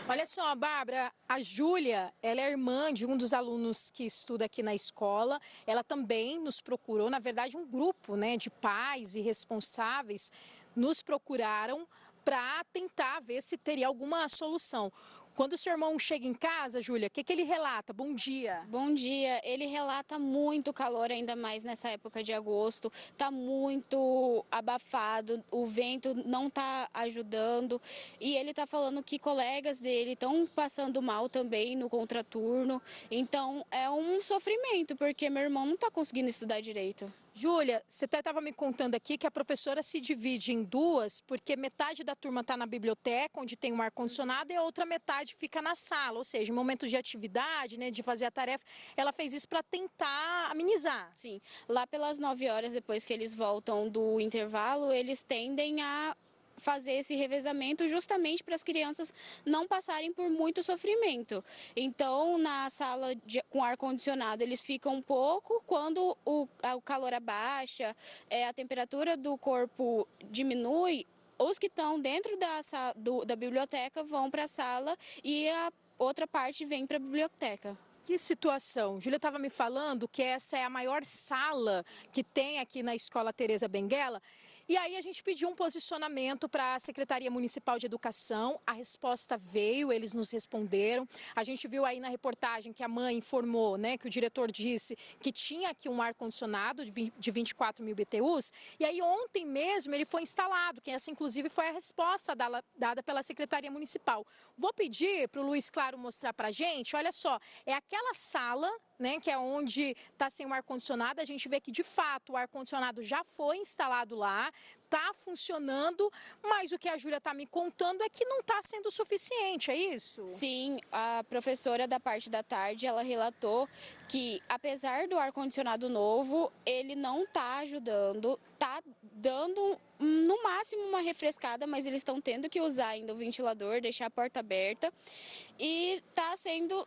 Olha só, Bárbara, a Júlia, ela é irmã de um dos alunos que estuda aqui na escola. Ela também nos procurou, na verdade, um grupo, né, de pais e responsáveis nos procuraram para tentar ver se teria alguma solução. Quando o seu irmão chega em casa, Júlia, o que ele relata? Bom dia. Bom dia. Ele relata muito calor, ainda mais nessa época de agosto. Tá muito abafado, o vento não tá ajudando. E ele tá falando que colegas dele estão passando mal também no contraturno. Então, é um sofrimento, porque meu irmão não tá conseguindo estudar direito. Júlia, você até estava me contando aqui que a professora se divide em duas, porque metade da turma está na biblioteca, onde tem um ar-condicionado, e a outra metade fica na sala. Ou seja, em momentos de atividade, né, de fazer a tarefa, ela fez isso para tentar amenizar. Sim, lá pelas 9 horas, depois que eles voltam do intervalo, eles tendem a fazer esse revezamento justamente para as crianças não passarem por muito sofrimento. Então, na sala com ar-condicionado, eles ficam um pouco, quando o calor abaixa, a temperatura do corpo diminui, os que estão dentro da biblioteca vão para a sala e a outra parte vem para a biblioteca. Que situação. Júlia estava me falando que essa é a maior sala que tem aqui na Escola Teresa Benguela. E aí a gente pediu um posicionamento para a Secretaria Municipal de Educação, a resposta veio, eles nos responderam. A gente viu aí na reportagem que a mãe informou, né, que o diretor disse que tinha aqui um ar-condicionado de 24 mil BTUs, e aí ontem mesmo ele foi instalado, que essa inclusive foi a resposta dada pela Secretaria Municipal. Vou pedir para o Luiz Claro mostrar para a gente, olha só, é aquela sala, né, que é onde está sem o ar-condicionado. A gente vê que, de fato, o ar-condicionado já foi instalado lá, está funcionando, mas o que a Júlia está me contando é que não está sendo suficiente, é isso? Sim, a professora da parte da tarde, ela relatou que, apesar do ar-condicionado novo, ele não está ajudando, está dando no máximo uma refrescada, mas eles estão tendo que usar ainda o ventilador, deixar a porta aberta, e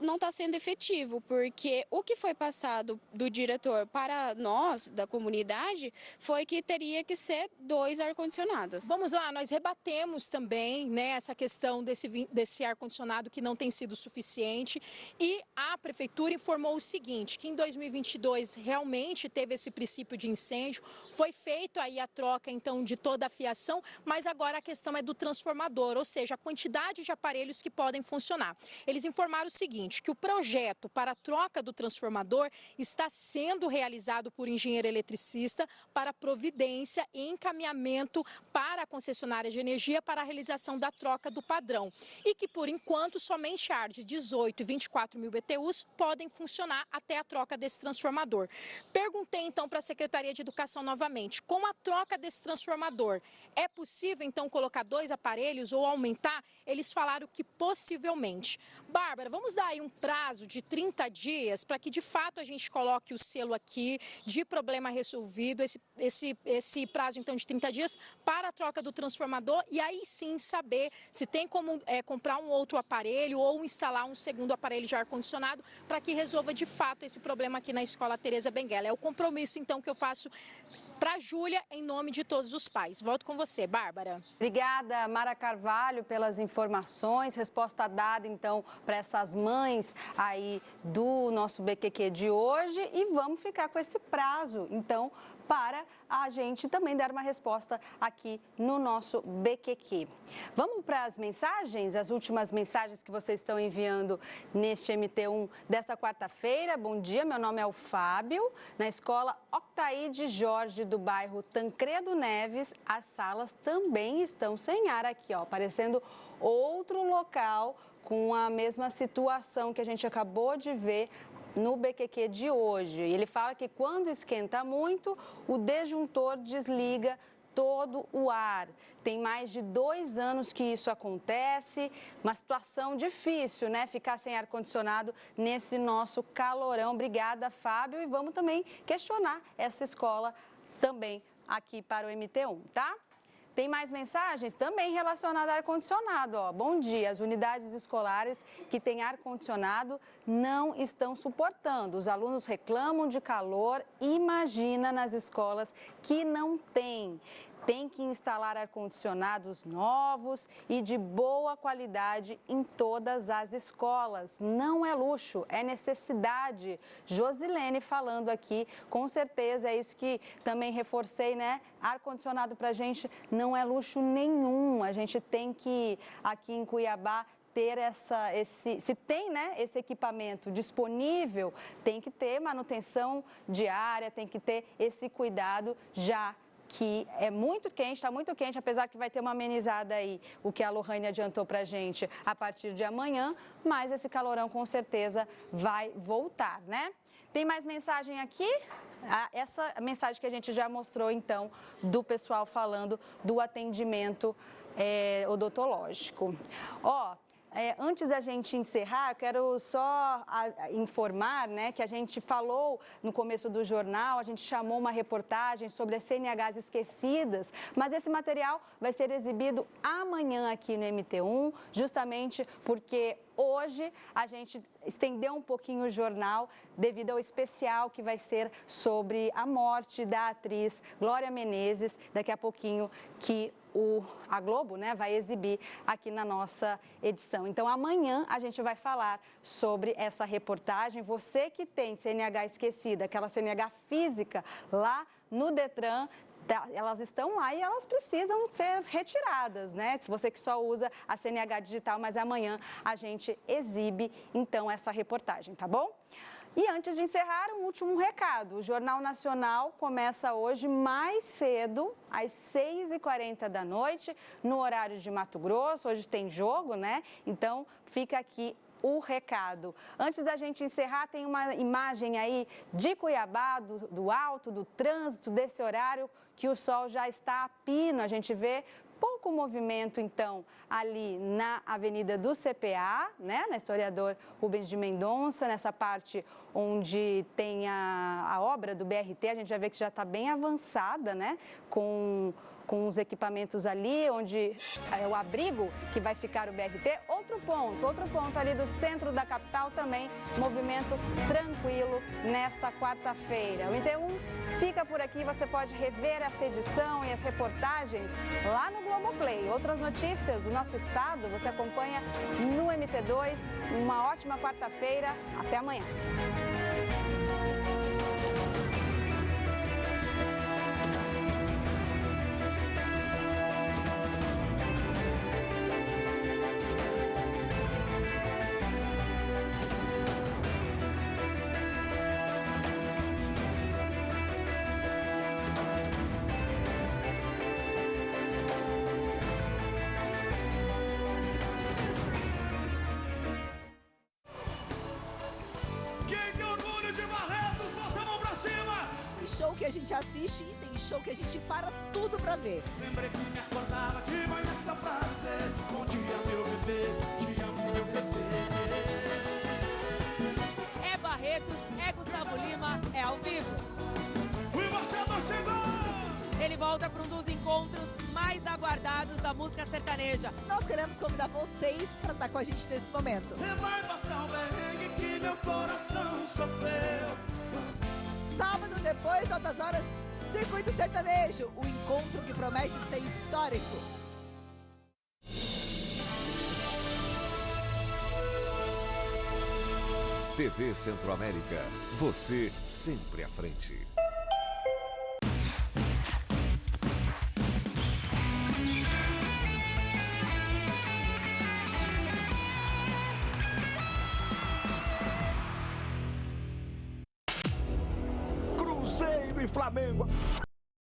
não está sendo efetivo, porque o que foi passado do diretor para nós, da comunidade, foi que teria que ser 2 ar-condicionados. Vamos lá, nós rebatemos também, né, essa questão desse ar-condicionado que não tem sido suficiente, e a Prefeitura informou o seguinte, que em 2022 realmente teve esse princípio de incêndio, foi feito aí a troca então de toda a fiação, mas agora a questão é do transformador, ou seja, a quantidade de aparelhos que podem funcionar. Eles informaram o seguinte, que o projeto para a troca do transformador está sendo realizado por engenheiro eletricista para providência e encaminhamento para a concessionária de energia para a realização da troca do padrão. E que, por enquanto, somente ar de 18 e 24 mil BTUs podem funcionar até a troca desse transformador. Perguntei, então, para a Secretaria de Educação novamente, com a troca desse transformador, é possível, então, colocar 2 aparelhos ou aumentar? Eles falaram que possivelmente. Bárbara, vamos dar aí um prazo de 30 dias para que, de fato, a gente coloque o selo aqui de problema resolvido, esse prazo, então, de 30 dias para a troca do transformador e aí sim saber se tem como comprar um outro aparelho ou instalar um segundo aparelho de ar-condicionado para que resolva, de fato, esse problema aqui na Escola Teresa Benguela. É o compromisso, então, que eu faço para a Júlia, em nome de todos os pais. Volto com você, Bárbara. Obrigada, Mara Carvalho, pelas informações. Resposta dada, então, para essas mães aí do nosso BQQ de hoje. E vamos ficar com esse prazo, então, para a gente também dar uma resposta aqui no nosso BQQ. Vamos para as mensagens, as últimas mensagens que vocês estão enviando neste MT1 desta quarta-feira. Bom dia, meu nome é o Fábio. Na escola Octaíde Jorge, do bairro Tancredo Neves, as salas também estão sem ar aqui, ó, aparecendo outro local com a mesma situação que a gente acabou de ver no BQQ de hoje. Ele fala que quando esquenta muito, o disjuntor desliga todo o ar. Tem mais de 2 anos que isso acontece, uma situação difícil, né? Ficar sem ar-condicionado nesse nosso calorão. Obrigada, Fábio. E vamos também questionar essa escola também aqui para o MT1, tá? Tem mais mensagens também relacionadas ao ar-condicionado. Bom dia, as unidades escolares que têm ar-condicionado não estão suportando. Os alunos reclamam de calor, imagina nas escolas que não têm. Tem que instalar ar-condicionados novos e de boa qualidade em todas as escolas. Não é luxo, é necessidade. Josilene falando aqui, com certeza é isso que também reforcei, né? Ar-condicionado pra gente não é luxo nenhum. A gente tem que, aqui em Cuiabá, ter se tem, né, esse equipamento disponível, tem que ter manutenção diária, tem que ter esse cuidado, já que é muito quente, está muito quente, apesar que vai ter uma amenizada aí, o que a Lohane adiantou para a gente a partir de amanhã, mas esse calorão com certeza vai voltar, né? Tem mais mensagem aqui? Essa mensagem que a gente já mostrou, então, do pessoal falando do atendimento odontológico. Antes da gente encerrar, quero só informar, né, que a gente falou no começo do jornal, a gente chamou uma reportagem sobre as CNHs esquecidas, mas esse material vai ser exibido amanhã aqui no MT1, justamente porque hoje a gente estendeu um pouquinho o jornal devido ao especial que vai ser sobre a morte da atriz Glória Menezes, daqui a pouquinho que a Globo, né, vai exibir aqui na nossa edição. Então, amanhã a gente vai falar sobre essa reportagem. Você que tem CNH esquecida, aquela CNH física lá no Detran, elas estão lá e elas precisam ser retiradas, né? Se você que só usa a CNH digital, mas amanhã a gente exibe, então, essa reportagem, tá bom? E antes de encerrar, um último recado. O Jornal Nacional começa hoje mais cedo, às 6h40 da noite, no horário de Mato Grosso. Hoje tem jogo, né? Então, fica aqui o recado. Antes da gente encerrar, tem uma imagem aí de Cuiabá, do alto, do trânsito, desse horário que o sol já está a pino. A gente vê pouco movimento, então, ali na Avenida do CPA, né, na Historiador Rubens de Mendonça, nessa parte onde tem a obra do BRT, a gente já vê que já está bem avançada, né, com os equipamentos ali, onde é o abrigo que vai ficar o BRT. Outro ponto ali do centro da capital também, movimento tranquilo nesta quarta-feira. O MT1 fica por aqui, você pode rever essa edição e as reportagens lá no Globoplay. Outras notícias do nosso estado você acompanha no MT2. Uma ótima quarta-feira, até amanhã. Show que a gente assiste e tem show que a gente para tudo pra ver. Lembrei que me acordava de manhã só pra dizer bom dia, meu bebê, te amo, meu bebê. É Barretos, é Gustavo Lima, é ao vivo. O embaixador chegou! Ele volta para um dos encontros mais aguardados da música sertaneja. Nós queremos convidar vocês para estar com a gente nesse momento. Você vai passar um perrengue que meu coração sofreu. Sábado, depois, altas horas, Circuito Sertanejo, o encontro que promete ser histórico. TV Centro-América, você sempre à frente. Cruzeiro e Flamengo.